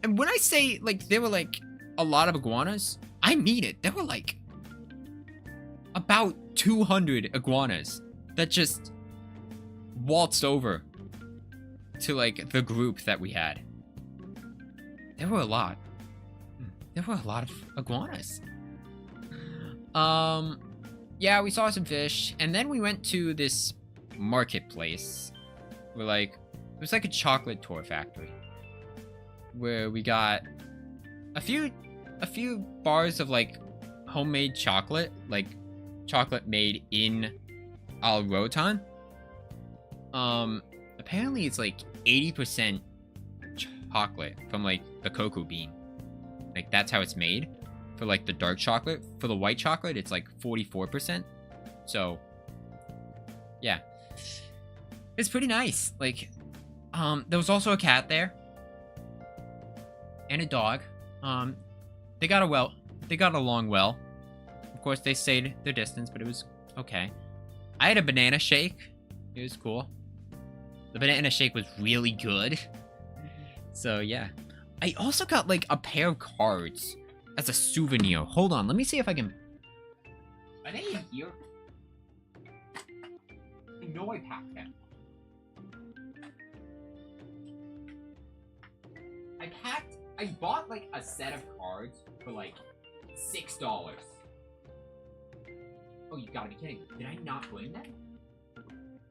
Speaker 1: And when I say like there were like a lot of iguanas, I mean it. There were like about 200 iguanas that just waltzed over to like the group that we had. There were a lot. There were a lot of iguanas. Yeah, we saw some fish, and then we went to this marketplace where like it was like a chocolate tour factory where we got a few bars of like homemade chocolate, like chocolate made in Al Rotan. Apparently it's like 80% chocolate from like the cocoa bean. Like that's how it's made. For like the dark chocolate. For the white chocolate, it's like 44%. So yeah. It's pretty nice. Like there was also a cat there. And a dog. They got along well. Of course they stayed their distance, but it was okay. I had a banana shake. It was cool. The banana shake was really good. So yeah. I also got like a pair of cards as a souvenir. Hold on, let me see if I can. Are they in here? I know I packed them. I bought like a set of cards for like $6. Oh, you gotta be kidding. Did I not bring them?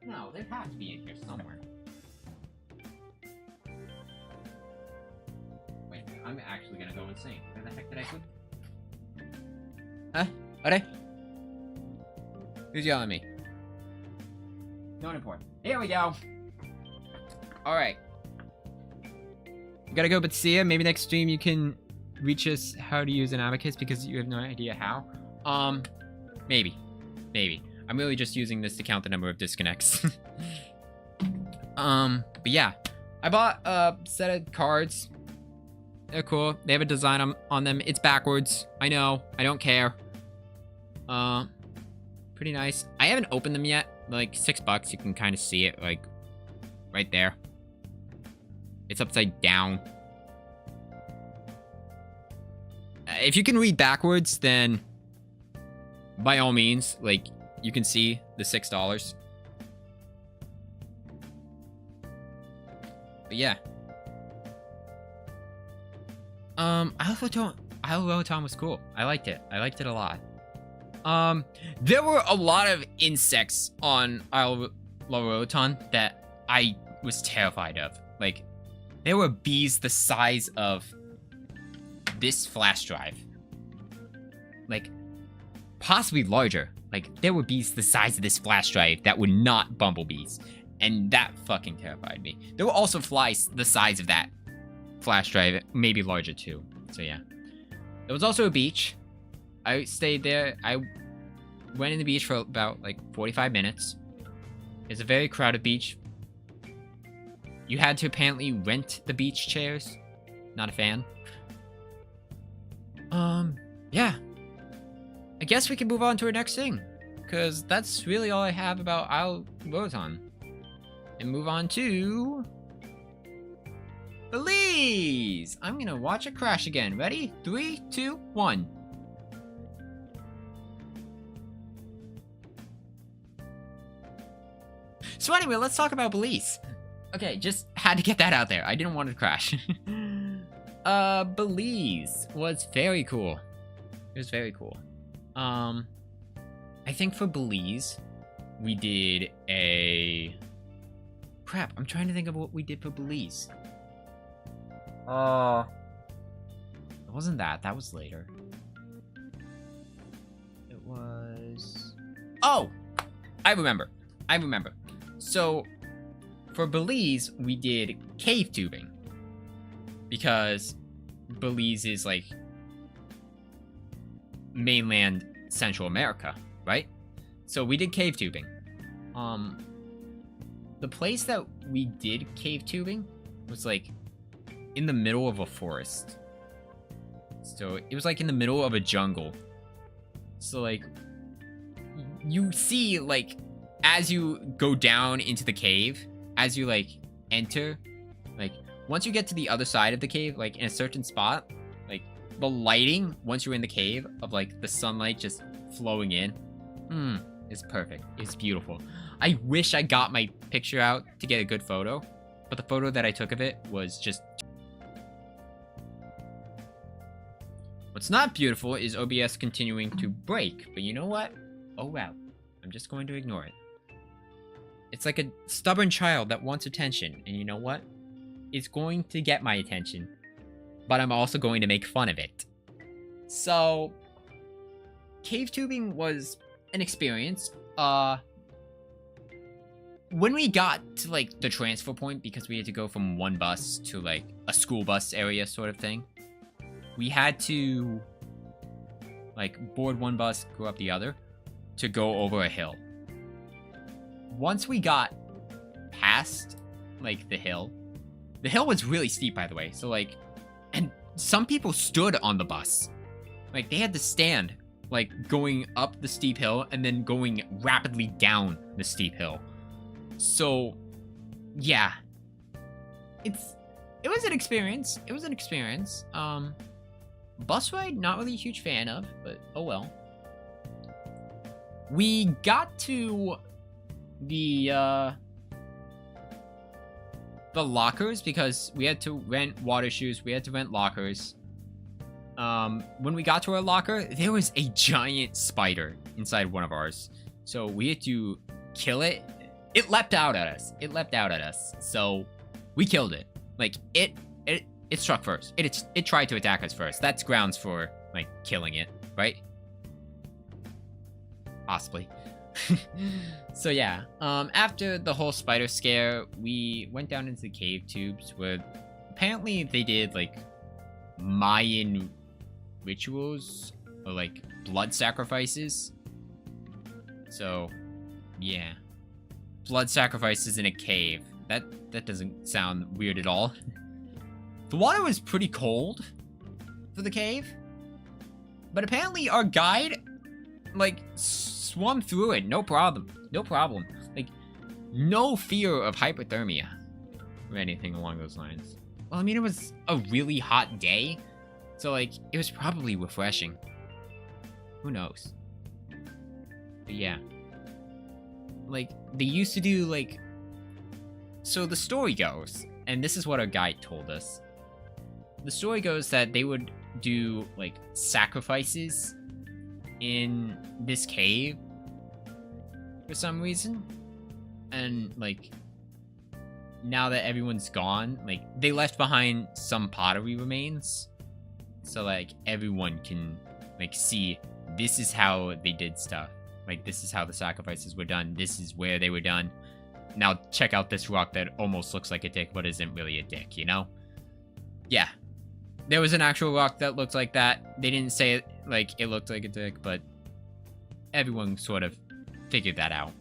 Speaker 1: No, they have to be in here somewhere. Wait, I'm actually gonna go insane. Where the heck did I put? Huh? Are they? Who's yelling at me? Not important. Here we go. Alright. Gotta go, but see ya. Maybe next stream you can reach us how to use an abacus because you have no idea how. Maybe. I'm really just using this to count the number of disconnects. But yeah. I bought a set of cards. They're cool. They have a design on them. It's backwards. I know. I don't care. Pretty nice. I haven't opened them yet. Like $6. You can kind of see it, like, right there. It's upside down. If you can read backwards, then by all means, like, you can see the $6. But yeah. Isle Rotan was cool. I liked it. I liked it a lot. There were a lot of insects on Isle Rotan that I was terrified of. Like, there were bees the size of this flash drive. Like, possibly larger. Like, there were bees the size of this flash drive that were not bumblebees. And that fucking terrified me. There were also flies the size of that flash drive, maybe larger too. So yeah. There was also a beach. I stayed there. I went in the beach for about like 45 minutes. It's a very crowded beach. You had to apparently rent the beach chairs. Not a fan. Yeah. I guess we can move on to our next thing, because that's really all I have about Isle Rotan. And move on to Belize! I'm gonna watch it crash again. Ready? 3, 2, 1. So anyway, let's talk about Belize. Okay, just had to get that out there. I didn't want it to crash. Belize was very cool. It was very cool. I think for Belize, we did a... Crap, I'm trying to think of what we did for Belize. It wasn't that. That was later. It was... Oh! I remember. So, for Belize, we did cave tubing. Because Belize is, like, mainland Central America, right? So we did cave tubing. The place that we did cave tubing was, like, in the middle of a forest. So it was, like, in the middle of a jungle. So, like, you see, like, as you go down into the cave, as you, like, enter, like, once you get to the other side of the cave, like, in a certain spot, like, the lighting, once you're in the cave, of, like, the sunlight just flowing in, it's perfect. It's beautiful. I wish I got my picture out to get a good photo, but the photo that I took of it was just... What's not beautiful is OBS continuing to break, but you know what? Oh well. I'm just going to ignore it. It's like a stubborn child that wants attention, and you know what? It's going to get my attention, but I'm also going to make fun of it. So, cave tubing was an experience. When we got to, like, the transfer point, because we had to go from one bus to, like, a school bus area sort of thing, we had to, like, board one bus, go up the other, to go over a hill. Once we got past, like, the hill was really steep, by the way, so, like, and some people stood on the bus. Like, they had to stand, like, going up the steep hill and then going rapidly down the steep hill. So, yeah. It was an experience. It was an experience. Bus ride, not really a huge fan of, but oh well. We got to the lockers because we had to rent water shoes. We had to rent lockers. When we got to our locker, there was a giant spider inside one of ours. So we had to kill it. It leapt out at us. So we killed it. Like, it struck first. It tried to attack us first. That's grounds for, like, killing it, right? Possibly. So yeah, after the whole spider scare, we went down into the cave tubes where apparently they did, like, Mayan rituals or, like, blood sacrifices. So, yeah. Blood sacrifices in a cave. That doesn't sound weird at all. The water was pretty cold for the cave, but apparently our guide, like, swum through it, no problem. Like, no fear of hypothermia or anything along those lines. Well, I mean, it was a really hot day, so, like, it was probably refreshing. Who knows? But yeah. Like, they used to do, like... So the story goes, and this is what our guide told us. The story goes that they would do, like, sacrifices in this cave for some reason. And, like, now that everyone's gone, like, they left behind some pottery remains. So, like, everyone can, like, see this is how they did stuff. Like, this is how the sacrifices were done. This is where they were done. Now, check out this rock that almost looks like a dick, but isn't really a dick, you know? Yeah. There was an actual rock that looked like that. They didn't say it like it looked like a dick, but everyone sort of figured that out.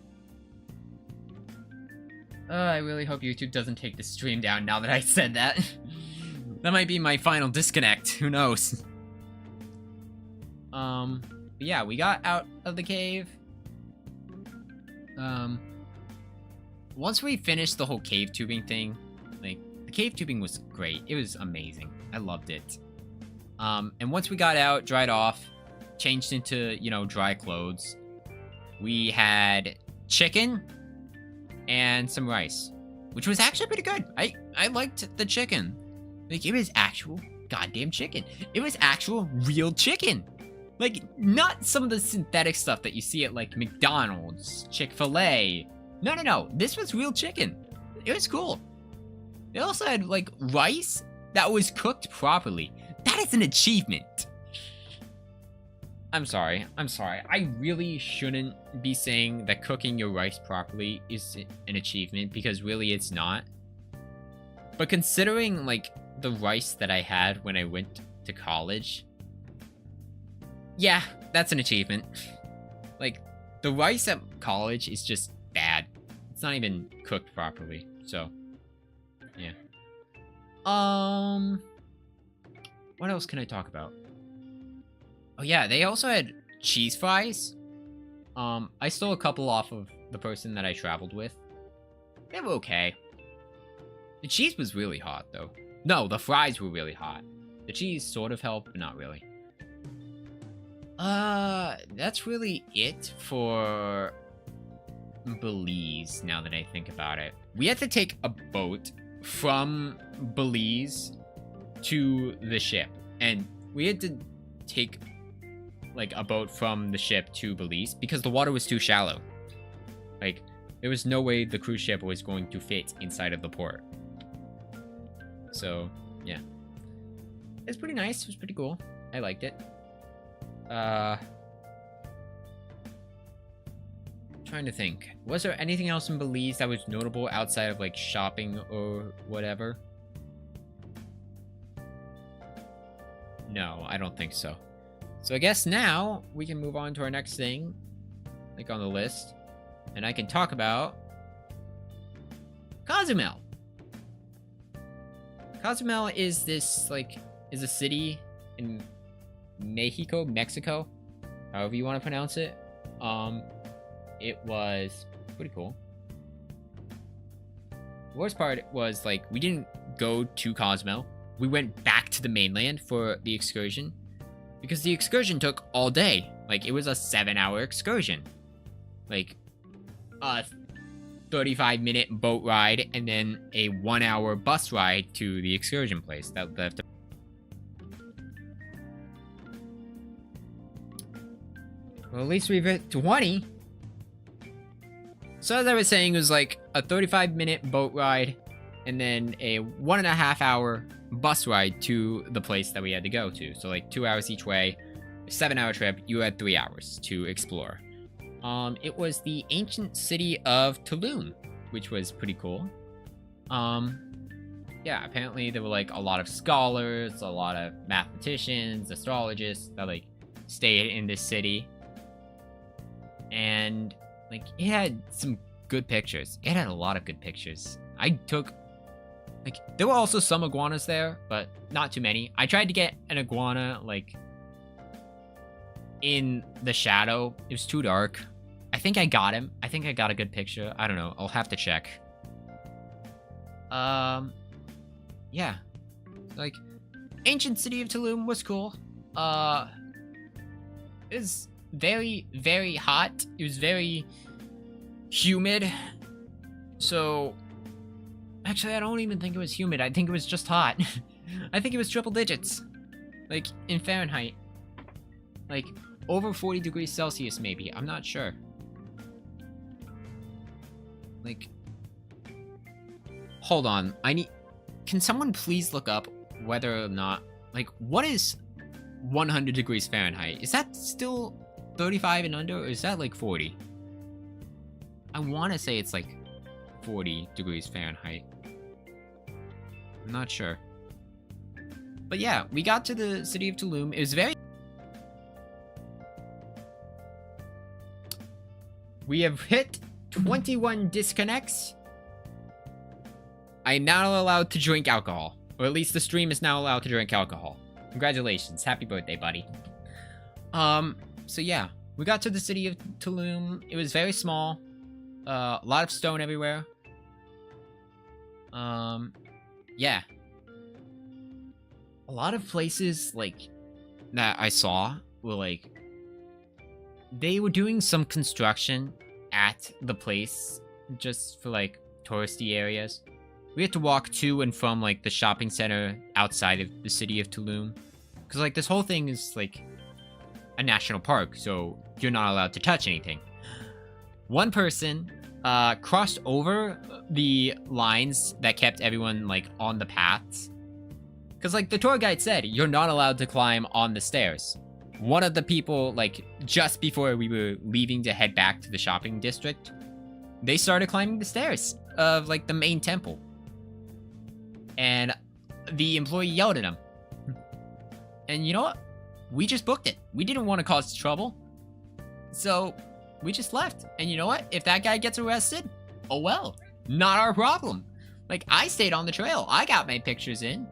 Speaker 1: I really hope YouTube doesn't take the stream down now that I said that. That might be my final disconnect. Who knows? But But yeah, we got out of the cave. Once we finished the whole cave tubing thing, like, the cave tubing was great. It was amazing. I loved it. And once we got out, dried off, changed into, you know, dry clothes, we had chicken and some rice, which was actually pretty good. I liked the chicken. Like, it was actual goddamn chicken. It was actual real chicken. Like, not some of the synthetic stuff that you see at, like, McDonald's, Chick-fil-A. No. This was real chicken. It was cool. They also had, like, rice that was cooked properly. That is an achievement. I'm sorry. I really shouldn't be saying that cooking your rice properly is an achievement, because really it's not. But considering, like, the rice that I had when I went to college, yeah, that's an achievement. Like, the rice at college is just bad. It's not even cooked properly, so, yeah. What else can I talk about? Oh yeah, they also had cheese fries. I stole a couple off of the person that I traveled with. They were okay. The cheese was really hot, though. No, the fries were really hot. The cheese sort of helped, but not really. That's really it for Belize, now that I think about it. We had to take a boat from Belize to the ship, and we had to take, like, a boat from the ship to Belize because the water was too shallow. Like, there was no way the cruise ship was going to fit inside of the port. So, yeah. It's pretty nice. It was pretty cool. I liked it. Trying to think. Was there anything else in Belize that was notable outside of, like, shopping or whatever? No, I don't think so. So I guess now we can move on to our next thing, like, on the list, and I can talk about Cozumel. Cozumel is this, like, is a city in Mexico, however you want to pronounce it. It was pretty cool. The worst part was, like, we didn't go to Cozumel. We went back to the mainland for the excursion, because the excursion took all day. Like, it was a 7-hour excursion. Like, a 35-minute boat ride, and then a 1-hour bus ride to the excursion place. That left. Well, at least we've hit 20. So as I was saying, it was like a 35-minute boat ride, and then a 1.5-hour bus ride to the place that we had to go to. So, like, 2 hours each way, a 7-hour trip. You had 3 hours to explore. It was the ancient city of Tulum, which was pretty cool. Yeah, apparently there were, like, a lot of scholars, a lot of mathematicians, astrologists that, like, stayed in this city. And, like, it had some good pictures. It had a lot of good pictures. I took, like, there were also some iguanas there, but not too many. I tried to get an iguana, like, in the shadow. It was too dark. I think I got him. I think I got a good picture. I don't know. I'll have to check. Yeah. Like, ancient city of Tulum was cool. It was very, very hot. It was very humid. So, actually, I don't even think it was humid. I think it was just hot. I think it was triple digits. Like, in Fahrenheit. Like, over 40 degrees Celsius, maybe. I'm not sure. Like, hold on. Can someone please look up whether or not, like, what is 100 degrees Fahrenheit? Is that still 35 and under, or is that like 40? I want to say it's like 40 degrees Fahrenheit. I'm not sure. But yeah, we got to the city of Tulum. It was very... We have hit 21 disconnects. I am now allowed to drink alcohol. Or at least the stream is now allowed to drink alcohol. Congratulations. Happy birthday, buddy. So yeah, we got to the city of Tulum. It was very small. A lot of stone everywhere. Yeah. A lot of places, like, that I saw were, like, they were doing some construction at the place just for, like, touristy areas. We had to walk to and from, like, the shopping center outside of the city of Tulum. Because, like, this whole thing is, like, a national park, so you're not allowed to touch anything. One person crossed over the lines that kept everyone, like, on the paths. Because, like, the tour guide said, you're not allowed to climb on the stairs. One of the people, like, just before we were leaving to head back to the shopping district, they started climbing the stairs of, like, the main temple. And the employee yelled at him. And you know what? We just booked it. We didn't want to cause trouble. So we just left. And you know what? If that guy gets arrested, oh well. Not our problem. Like, I stayed on the trail. I got my pictures in.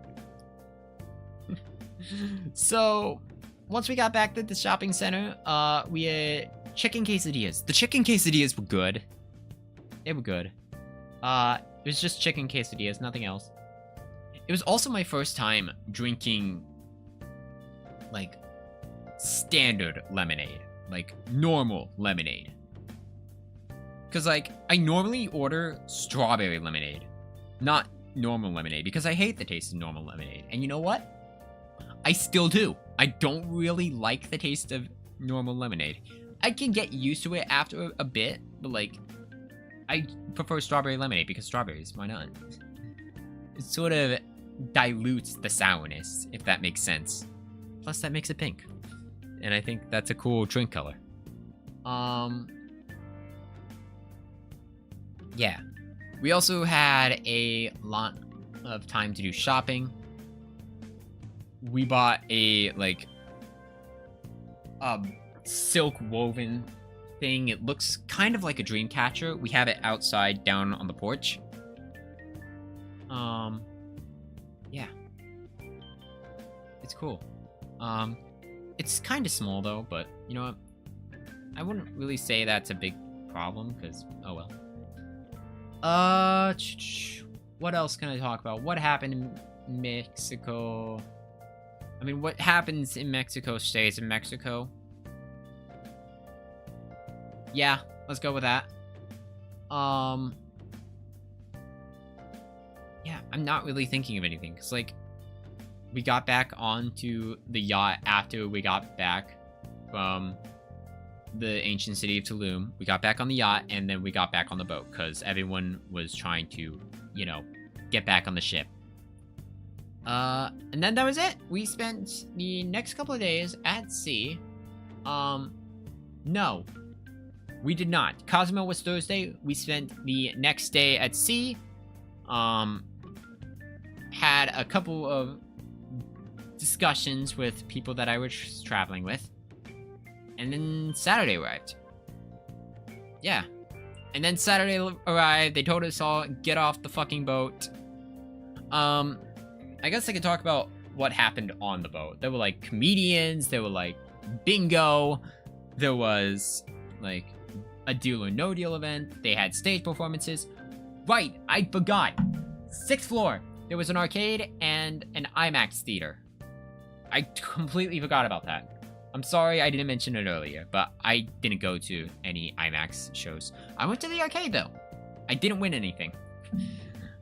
Speaker 1: So once we got back to the shopping center, we had chicken quesadillas. The chicken quesadillas were good. They were good. It was just chicken quesadillas, nothing else. It was also my first time drinking, like, standard lemonade. Like, normal lemonade. Because, like, I normally order strawberry lemonade, not normal lemonade, because I hate the taste of normal lemonade. And you know what? I still do. I don't really like the taste of normal lemonade. I can get used to it after a bit, but, like, I prefer strawberry lemonade because strawberries, why not? It sort of dilutes the sourness, if that makes sense. Plus, that makes it pink. And I think that's a cool drink color. Yeah. We also had a lot of time to do shopping. We bought a, like, silk woven thing. It looks kind of like a dream catcher. We have it outside down on the porch. Yeah. It's cool. It's kind of small though, but you know what? I wouldn't really say that's a big problem because, oh well. What else can I talk about? What happened in Mexico? I mean, what happens in Mexico stays in Mexico. Yeah, let's go with that. Yeah, I'm not really thinking of anything because, like, we got back onto the yacht after we got back from the ancient city of Tulum. We got back on the yacht, and then we got back on the boat because everyone was trying to, you know, get back on the ship. And then that was it. We spent the next couple of days at sea. No, we did not. Cozumel was Thursday. We spent the next day at sea. Had a couple of discussions with people that I was traveling with. And then Saturday arrived. Yeah. And then Saturday arrived. They told us all, get off the fucking boat. I guess I could talk about what happened on the boat. There were, like, comedians. There were, like, bingo. There was, like, a deal or no deal event. They had stage performances. Right, I forgot. 6th floor. There was an arcade and an IMAX theater. I completely forgot about that. I'm sorry I didn't mention it earlier, but I didn't go to any IMAX shows. I went to the arcade, though. I didn't win anything.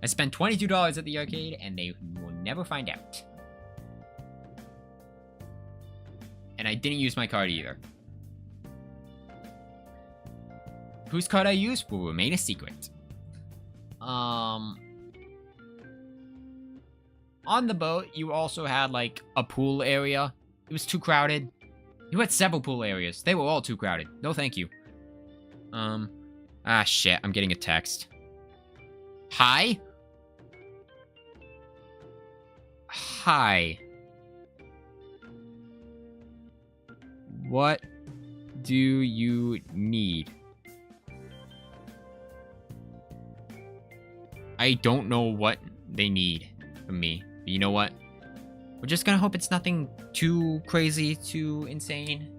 Speaker 1: I spent $22 at the arcade, and they will never find out. And I didn't use my card either. Whose card I used will remain a secret. On the boat, you also had, like, a pool area. It was too crowded. You had several pool areas. They were all too crowded. No thank you. Shit. I'm getting a text. Hi? Hi. What do you need? I don't know what they need from me. But you know what? We're just gonna hope it's nothing too crazy, too insane.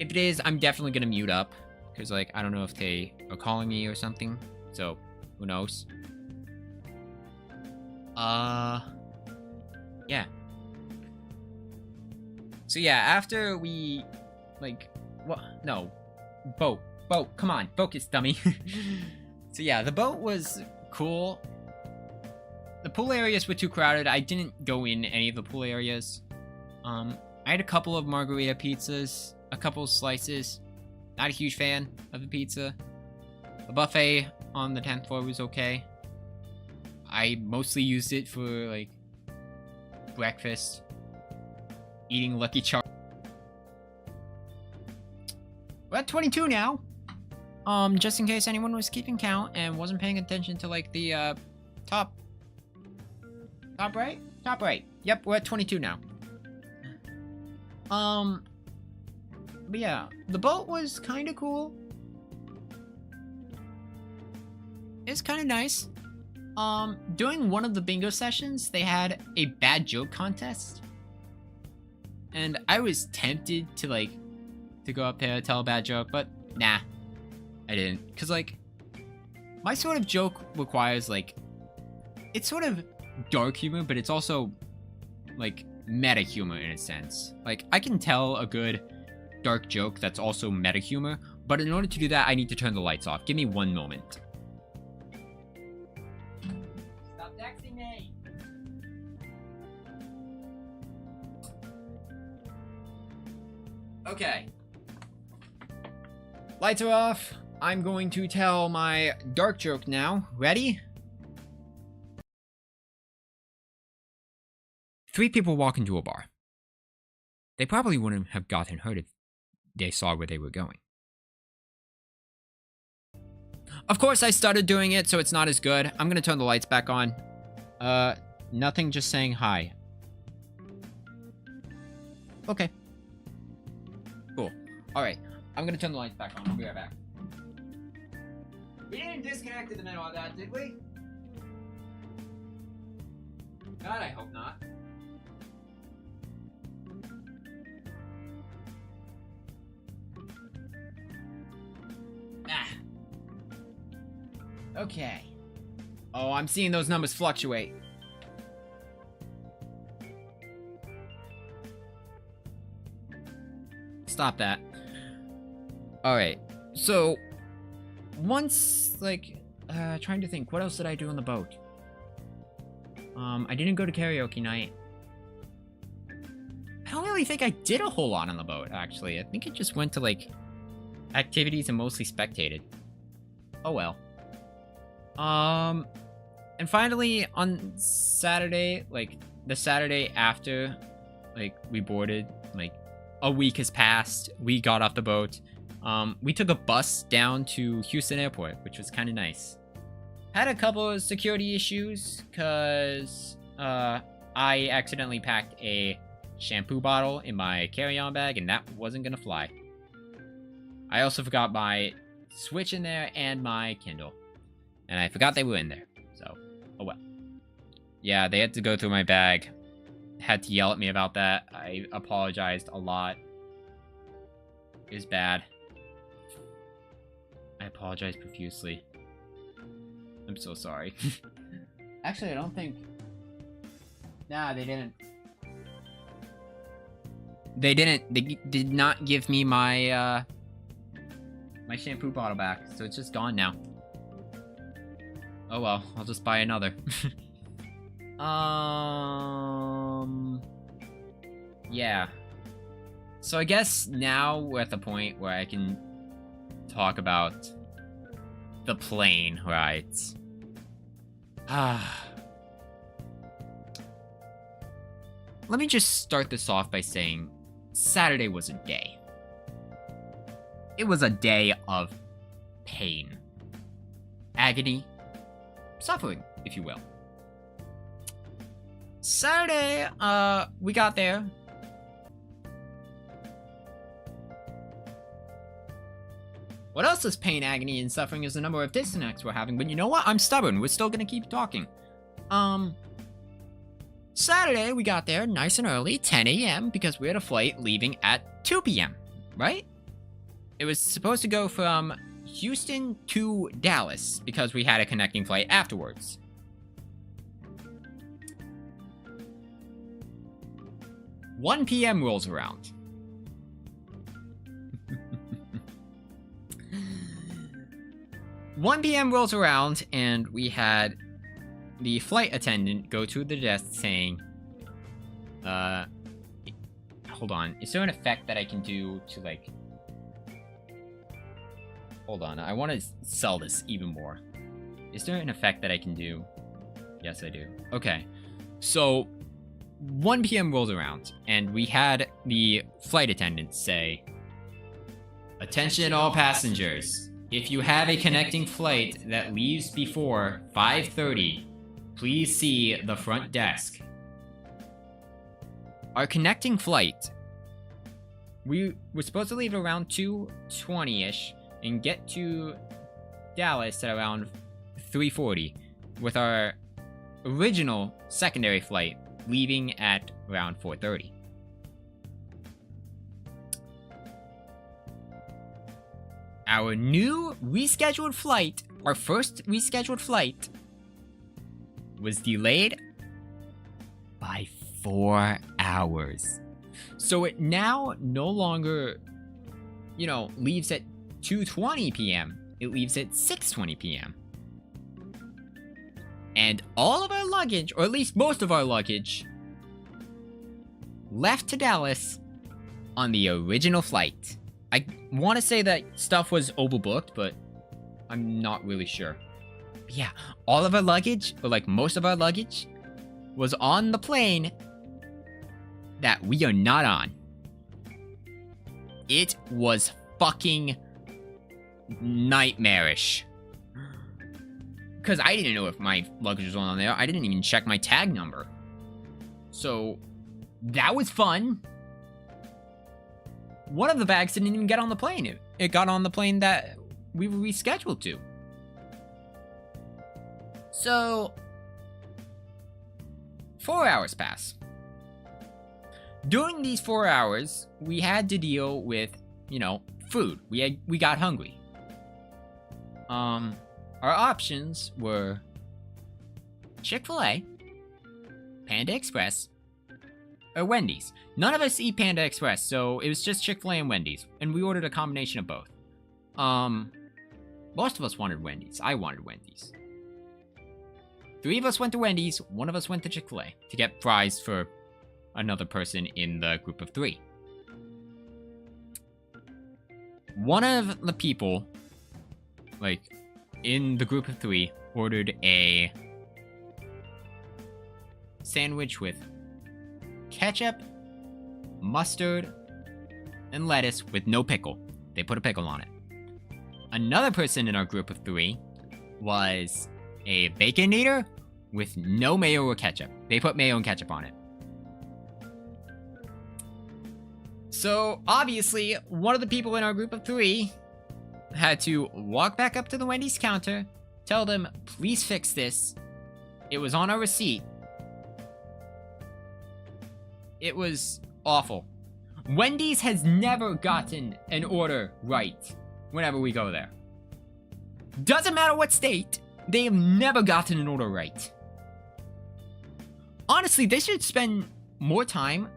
Speaker 1: If it is, I'm definitely gonna mute up. Because, like, I don't know if they are calling me or something. So, who knows? Yeah. So, yeah, after we, like, what? No. Boat, come on, focus, dummy. So, yeah, the boat was cool. The pool areas were too crowded. I didn't go in any of the pool areas. I had a couple of margarita pizzas, a couple of slices. Not a huge fan of the pizza. The buffet on the 10th floor was okay. I mostly used it for, like, breakfast. Eating Lucky Charms. We're at 22 now. Just in case anyone was keeping count and wasn't paying attention to, like, the, top right? Top right. Yep, we're at 22 now. But yeah, the boat was kind of cool. It's kind of nice. During one of the bingo sessions, they had a bad joke contest. And I was tempted to, like, to go up there and tell a bad joke, but nah, I didn't. Because, like, my sort of joke requires, like, it's sort of dark humor, but it's also, like, meta humor in a sense. Like, I can tell a good dark joke that's also meta humor, but in order to do that, I need to turn the lights off. Give me one moment. Stop texting me! Okay. Lights are off. I'm going to tell my dark joke now. Ready? 3 people walk into a bar. They probably wouldn't have gotten hurt if they saw where they were going. Of course, I started doing it, so it's not as good. I'm gonna turn the lights back on. Nothing, just saying hi. Okay. Cool. Alright, I'm gonna turn the lights back on. I'll be right back. We didn't disconnect in the middle of that, did we? God, I hope not. Okay. Oh, I'm seeing those numbers fluctuate. Stop that. Alright. So, once, like, trying to think, what else did I do on the boat? I didn't go to karaoke night. I don't really think I did a whole lot on the boat, actually. I think I just went to, like, activities and mostly spectated. Oh well. And finally, on Saturday, like, the Saturday after, like, we boarded, like, a week has passed, we got off the boat, we took a bus down to Houston Airport, which was kind of nice. Had a couple of security issues, because, I accidentally packed a shampoo bottle in my carry-on bag, and that wasn't gonna fly. I also forgot my Switch in there and my Kindle. And I forgot they were in there, so, oh well. Yeah, they had to go through my bag. Had to yell at me about that. I apologized a lot. It was bad. I apologize profusely. I'm so sorry. Actually, I don't think... Nah, they didn't. They didn't. They did not give me my, my shampoo bottle back, so it's just gone now. Oh well, I'll just buy another. Yeah. So I guess now we're at the point where I can talk about the plane rides. Let me just start this off by saying Saturday was a day. It was a day of pain, agony, suffering, if you will. Saturday, we got there. What else is pain, agony, and suffering is the number of disconnects we're having, but you know what? I'm stubborn. We're still gonna keep talking. Saturday, we got there nice and early, 10 a.m., because we had a flight leaving at 2 p.m., right? It was supposed to go from Houston to Dallas because we had a connecting flight afterwards. "1 p.m. rolls around. 1 p.m. rolls around, and we had the flight attendant go to the desk saying, hold on, is there an effect that I can do to, like... Hold on, I want to sell this even more. Is there an effect that I can do? Yes, I do. Okay, so 1 p.m. rolls around, and we had the flight attendant say, "Attention all passengers. If you have a connecting flight that leaves before 5:30, please see the front desk." Our connecting flight, we were supposed to leave around 2:20ish and get to Dallas at around 3:40, with our original secondary flight leaving at around 4:30. Our new rescheduled flight, our first rescheduled flight, was delayed by 4 hours. So it now no longer, leaves at 2:20 p.m. It leaves at 6:20 p.m. And all of our luggage, or at least most of our luggage, left to Dallas on the original flight. I want to say that stuff was overbooked, but I'm not really sure. But yeah, all of our luggage, or like most of our luggage, was on the plane that we are not on. It was fucking nightmarish. Because I didn't know if my luggage was on there. I didn't even check my tag number. So, that was fun. One of the bags didn't even get on the plane. It got on the plane that we were rescheduled to. So, 4 hours pass. During these 4 hours, we had to deal with, food. We got hungry. Our options were Chick-fil-A, Panda Express, or Wendy's. None of us eat Panda Express, so it was just Chick-fil-A and Wendy's, and we ordered a combination of both. Most of us wanted Wendy's. I wanted Wendy's. 3 of us went to Wendy's, 1 of us went to Chick-fil-A to get fries for another person in the group of 3. One of the people, in the group of 3, ordered a sandwich with ketchup, mustard, and lettuce with no pickle. They put a pickle on it. Another person in our group of 3 was a bacon eater with no mayo or ketchup. They put mayo and ketchup on it. So, obviously, one of the people in our group of 3 had to walk back up to the Wendy's counter, tell them, "Please fix this." It was on our receipt. It was awful. Wendy's has never gotten an order right whenever we go there. Doesn't matter what state, they have never gotten an order right. Honestly, they should spend more time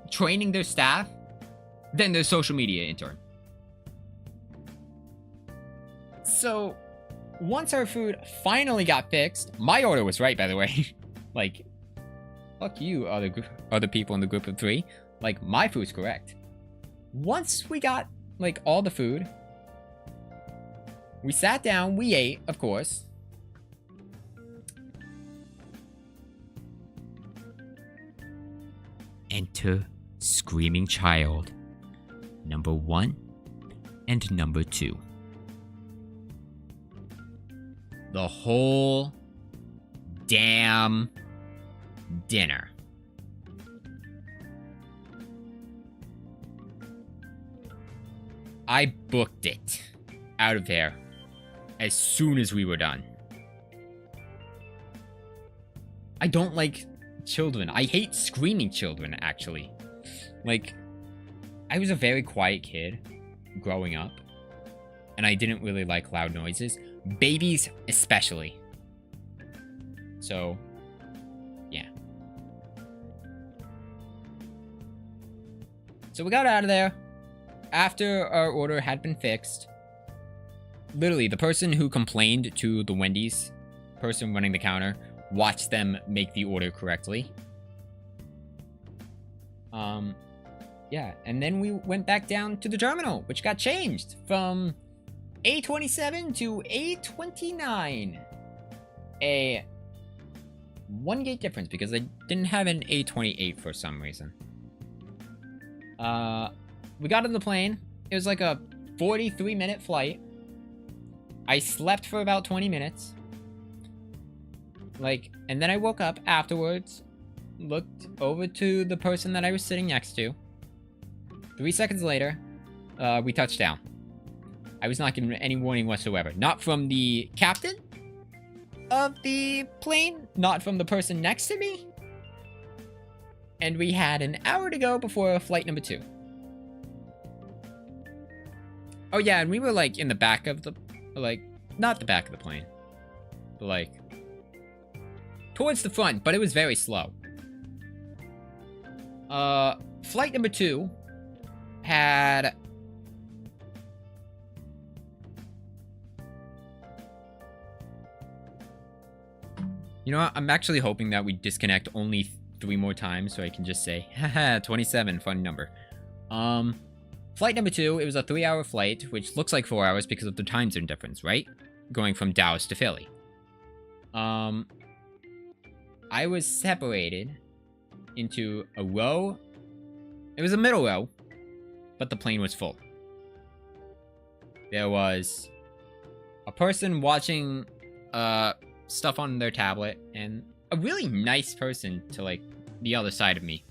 Speaker 1: training their staff than their social media intern. So, once our food finally got fixed, my order was right, by the way. Fuck you, other people in the group of 3. My food's correct. Once we got, all the food, we sat down, we ate, of course. Enter screaming child number 1 and number 2. The whole damn dinner. I booked it out of there as soon as we were done. I don't like children. I hate screaming children, actually. I was a very quiet kid growing up. And I didn't really like loud noises. Babies especially. So, yeah. So we got out of there. After our order had been fixed, literally, the person who complained to the Wendy's person running the counter watched them make the order correctly. Yeah, and then we went back down to the terminal, which got changed from A27 to A29. A 1 gate difference because I didn't have an A28 for some reason. We got on the plane. It was like a 43-minute flight. I slept for about 20 minutes. And then I woke up afterwards, looked over to the person that I was sitting next to. 3 seconds later, we touched down. I was not given any warning whatsoever. Not from the captain of the plane, not from the person next to me. And we had an hour to go before flight number 2. Oh yeah, and we were in the back of the, not the back of the plane, but towards the front, but it was very slow. Flight number 2 had... You know what? I'm actually hoping that we disconnect only 3 more times so I can just say, haha, 27, fun number. Flight number 2, it was a 3-hour flight, which looks like 4 hours because of the time zone difference, right? Going from Dallas to Philly. I was separated into a row. It was a middle row, but the plane was full. There was a person watching stuff on their tablet, and a really nice person to the other side of me.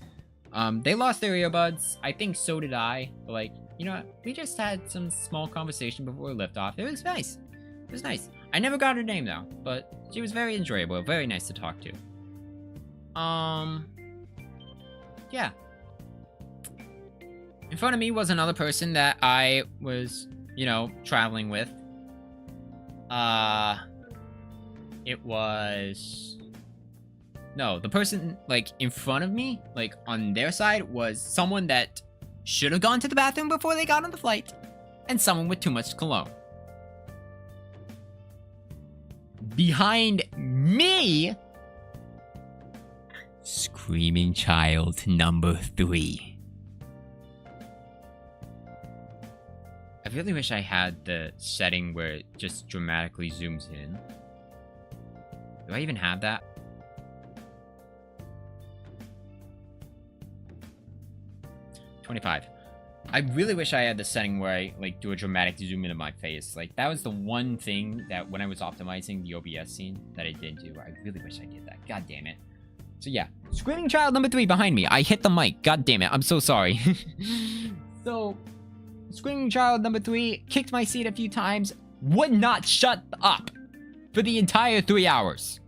Speaker 1: They lost their earbuds. I think so did I. But you know what? We just had some small conversation before liftoff. It was nice. It was nice. I never got her name though, but she was very enjoyable, very nice to talk to. Yeah. In front of me was another person that I was, traveling with. It was... No, the person, in front of me, on their side, was someone that should have gone to the bathroom before they got on the flight, and someone with too much cologne. Behind me... Screaming child number 3. I really wish I had the setting where it just dramatically zooms in. Do I even have that? $25. I really wish I had the setting where I do a dramatic zoom in of my face. That was the one thing that when I was optimizing the OBS scene that I didn't do. I really wish I did that. God damn it. So yeah, screaming child number 3 behind me. I hit the mic. God damn it. I'm so sorry. So, screaming child number 3 kicked my seat a few times. Would not shut up for the entire 3 hours.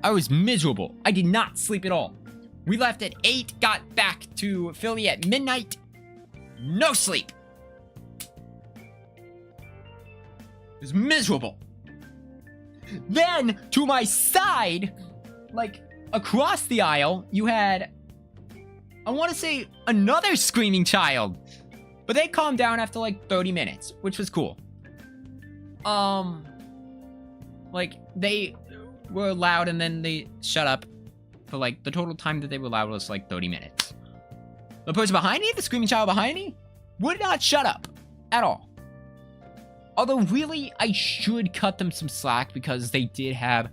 Speaker 1: I was miserable. I did not sleep at all. We left at 8, got back to Philly at midnight. No sleep. It was miserable. Then, to my side, across the aisle, you had, I want to say, another screaming child. But they calmed down after 30 minutes, which was cool. They were loud and then they shut up. For the total time that they were loud was 30 minutes. The person behind me, the screaming child behind me, would not shut up at all. Although really, I should cut them some slack because they did have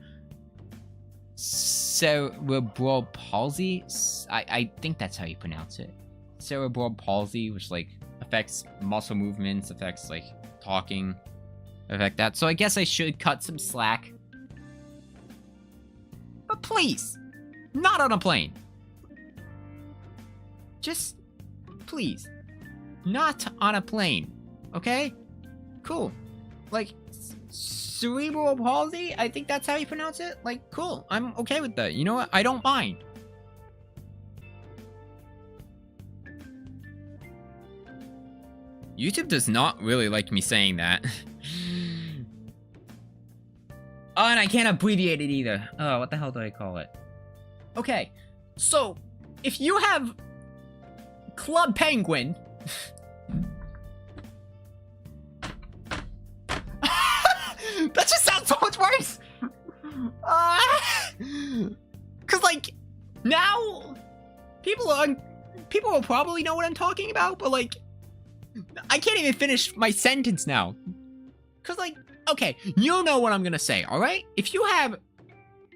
Speaker 1: cerebral palsy. I think that's how you pronounce it. Cerebral palsy, which affects muscle movements, affects talking, affect that. So I guess I should cut some slack. But please. Not on a plane. Just, please. Not on a plane. Okay? Cool. Cerebral palsy? I think that's how you pronounce it? Cool. I'm okay with that. You know what? I don't mind. YouTube does not really like me saying that. Oh, and I can't abbreviate it either. Oh, what the hell do I call it? Okay, so if you have Club Penguin... That just sounds so much worse! Cause like, now, people will probably know what I'm talking about, but like, I can't even finish my sentence now. Cause like, okay, you know what I'm gonna say, alright? If you have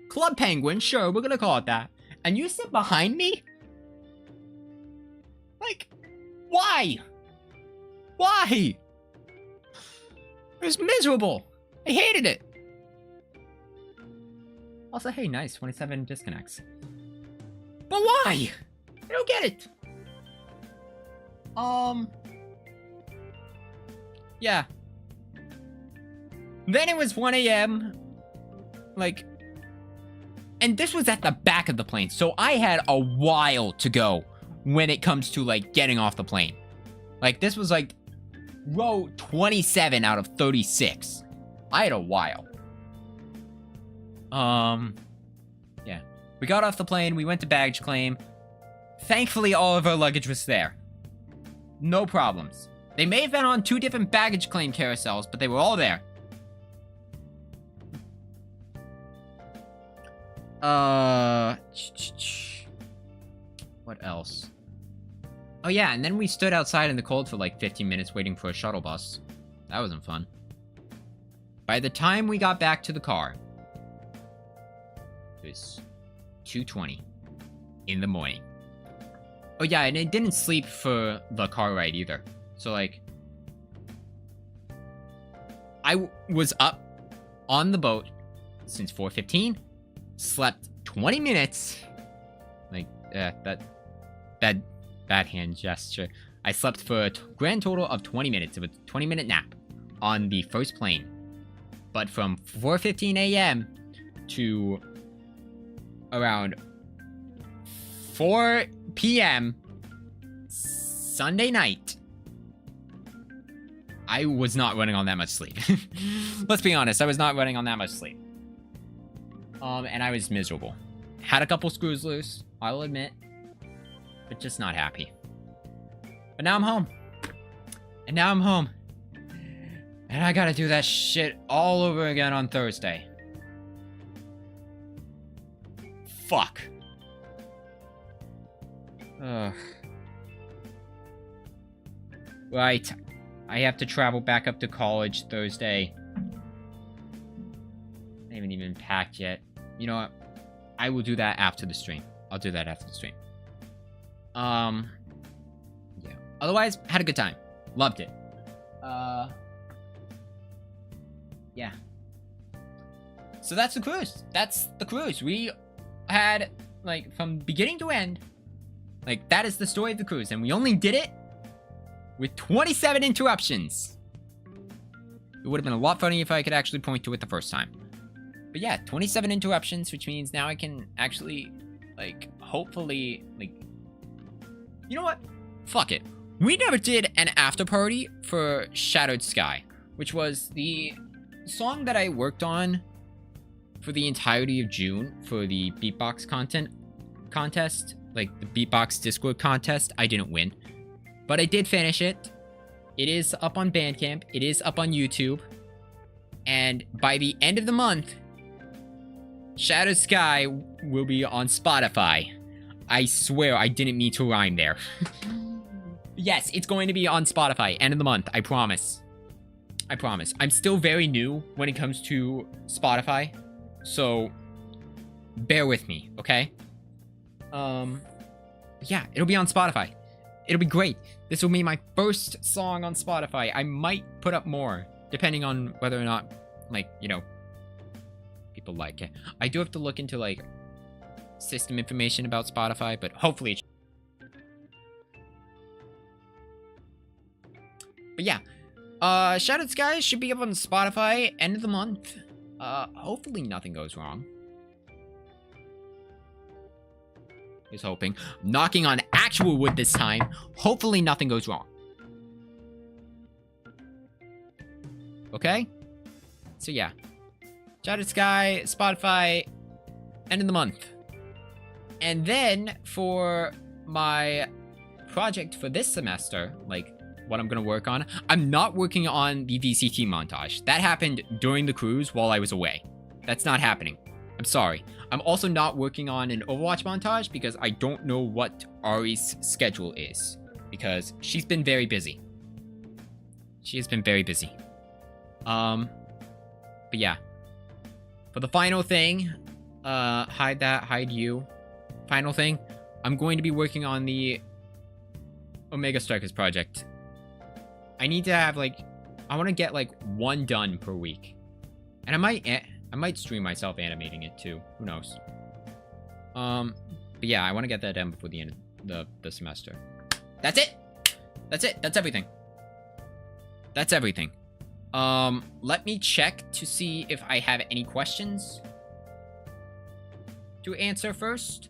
Speaker 1: Club Penguin, sure, we're gonna call it that, and you sit behind me? Like, why? Why? It was miserable. I hated it. Also, hey, nice, 27 disconnects. But why? I don't get it. Yeah. Then it was 1 a.m. Like, and this was at the back of the plane, so I had a while to go when it comes to, like, getting off the plane. Like, this was, like, row 27 out of 36. I had a while. Yeah. We got off the plane, we went to baggage claim. Thankfully, all of our luggage was there. No problems. They may have been on 2 different baggage claim carousels, but they were all there. What else? Oh yeah, and then we stood outside in the cold for like 15 minutes waiting for a shuttle bus. That wasn't fun. By the time we got back to the car, it was 2:20 in the morning. Oh yeah, and I didn't sleep for the car ride either. So like, I was up on the boat since 4:15, slept 20 minutes. Like, bad hand gesture. I slept for a grand total of 20 minutes. It was a 20-minute nap on the first plane. But from 4:15 a.m. to around 4 p.m. Sunday night, I was not running on that much sleep. Let's be honest, I was not running on that much sleep. And I was miserable. Had a couple screws loose, I'll admit, but just not happy. But now I'm home. And now I'm home. And I gotta do that shit all over again on Thursday. Fuck. Ugh. Right. I have to travel back up to college Thursday. I haven't even packed yet. You know what? I will do that after the stream. I'll do that after the stream. Yeah. Otherwise, had a good time. Loved it. Yeah. So that's the cruise. That's the cruise. We had, like, from beginning to end, like, that is the story of the cruise. And we only did it with 27 interruptions. It would have been a lot funnier if I could actually point to it the first time. But yeah, 27 interruptions, which means now I can actually, like, hopefully, like... You know what? Fuck it. We never did an after party for Shattered Sky, which was the song that I worked on for the entirety of June for the beatbox contest, like the beatbox Discord contest. I didn't win, but I did finish it. It is up on Bandcamp. It is up on YouTube. And by the end of the month, Shattered Sky will be on Spotify. I swear I didn't mean to rhyme there. Yes, it's going to be on Spotify. End of the month. I promise. I promise. I'm still very new when it comes to Spotify. So, bear with me, okay? Yeah, it'll be on Spotify. It'll be great. This will be my first song on Spotify. I might put up more, depending on whether or not, like, you know, people like it. I do have to look into, like, system information about Spotify, but hopefully it But yeah, Shattered Skies should be up on Spotify end of the month. Hopefully nothing goes wrong. Just hoping. I'm knocking on actual wood this time. Hopefully nothing goes wrong. Okay? So yeah. Shattered Sky, Spotify, end of the month. And then for my project for this semester, like what I'm gonna work on, I'm not working on the VCT montage. That happened during the cruise while I was away. That's not happening. I'm sorry. I'm also not working on an Overwatch montage because I don't know what Ari's schedule is. Because she's been very busy. She has been very busy. But yeah. For the final thing, hide that, hide you. Final thing, I'm going to be working on the Omega Strikers project. I need to have like, I want to get like one done per week. And I might stream myself animating it too. Who knows? But yeah, I want to get that done before the end of the semester. That's it. That's it. That's everything. That's everything. Let me check to see if I have any questions to answer first.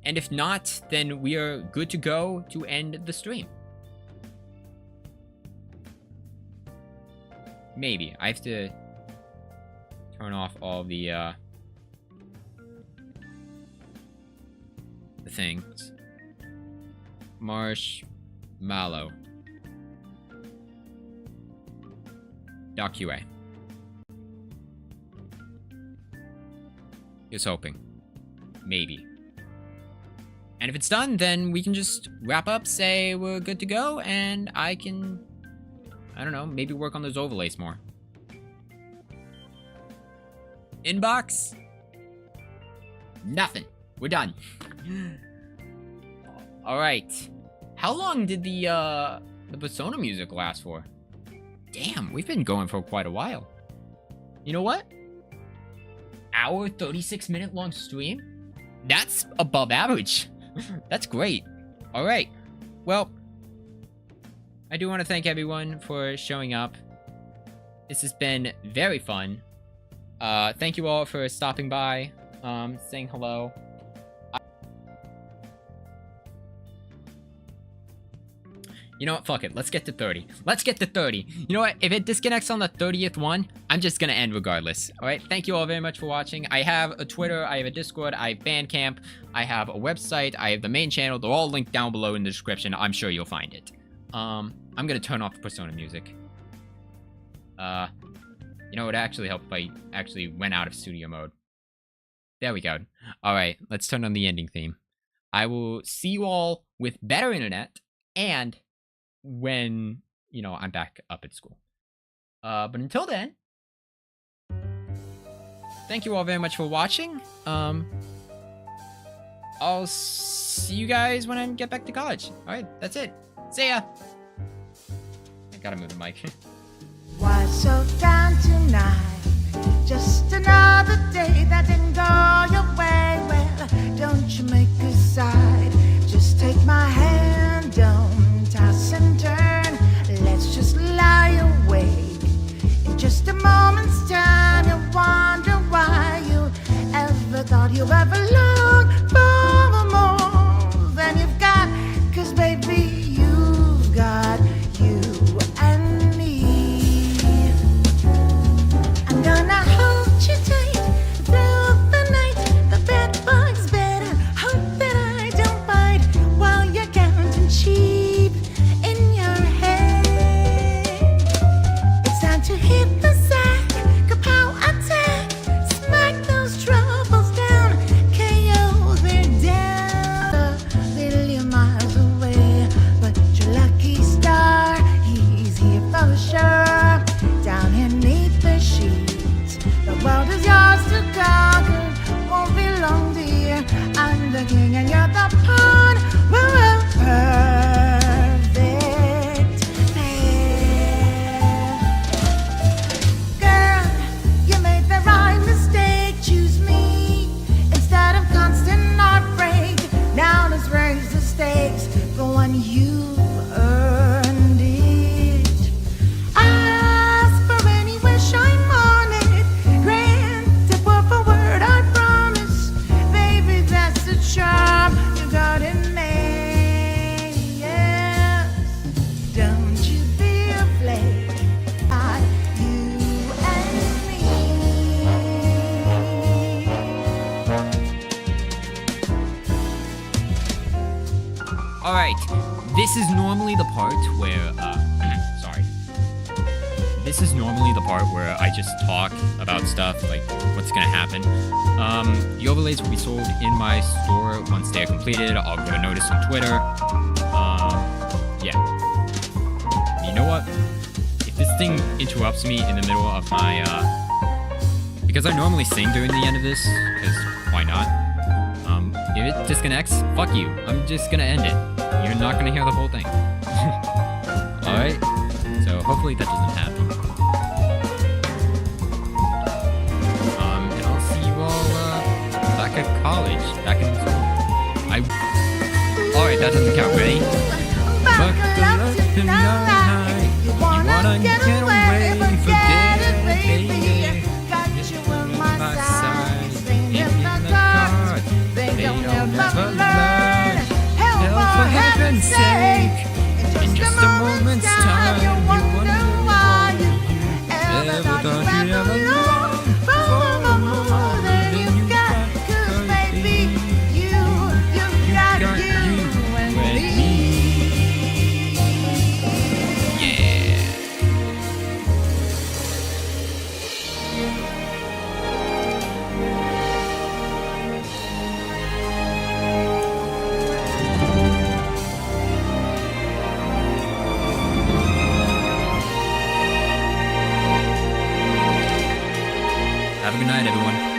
Speaker 1: And if not, then we are good to go to end the stream. Maybe. I have to turn off all the things. Marshmallow. .qa. Just hoping. Maybe. And if it's done, then we can just wrap up, say we're good to go, and I can, I don't know, maybe work on those overlays more. Inbox? Nothing. We're done. Alright. How long did the Persona music last for? Damn, we've been going for quite a while. You know what? Hour 36-minute long stream? That's above average. That's great. Alright. Well, I do want to thank everyone for showing up. This has been very fun. Thank you all for stopping by, saying hello. You know what? Fuck it. Let's get to 30. Let's get to 30. You know what? If it disconnects on the 30th one, I'm just gonna end regardless. Alright? Thank you all very much for watching. I have a Twitter, I have a Discord, I have Bandcamp, I have a website, I have the main channel. They're all linked down below in the description. I'm sure you'll find it. I'm gonna turn off the Persona music. You know, it would actually help if I actually went out of studio mode. There we go. Alright, let's turn on the ending theme. I will see you all with better internet and when, you know, I'm back up at school. But until then, thank you all very much for watching. I'll see you guys when I get back to college. Alright, that's it. See ya! I gotta move the mic.
Speaker 2: Why so down tonight? Just another day that didn't go your way. Well, don't you make a side. Just take my hand, don't toss and turn. Let's just lie awake. In just a moment's time, you wonder why you ever thought you ever longed for more than you've got. 'Cause baby, you've got you and me. I'm gonna hold you tight through the night. The bed bugs better hope that I don't bite while you're counting sheep in your head. It's time to hit the sack, kapow attack, smack those troubles down. Came
Speaker 1: Alright, this is normally the part where, sorry. This is normally the part where I just talk about stuff, like what's gonna happen. The overlays will be sold in my store once they are completed. I'll give a notice on Twitter. Yeah. You know what? If this thing interrupts me in the middle of my, because I normally sing during the end of this, because why not? If it disconnects, fuck you. I'm just gonna end it. You're not gonna hear the whole thing. Alright? So hopefully that doesn't happen. And I'll see you all, back at college. Back in school. Alright, that doesn't count. Ready?
Speaker 2: Buckle up tonight. You wanna get away, forget it, baby. Got you on my side. Staying in the dark. They don't ever learn. Hell, for heaven's sake. In just a moment's time, you wonder why you ever thought you ever longed for more than you got. 'Cause baby, you've got you and me.
Speaker 1: Yeah. Have a good night, everyone.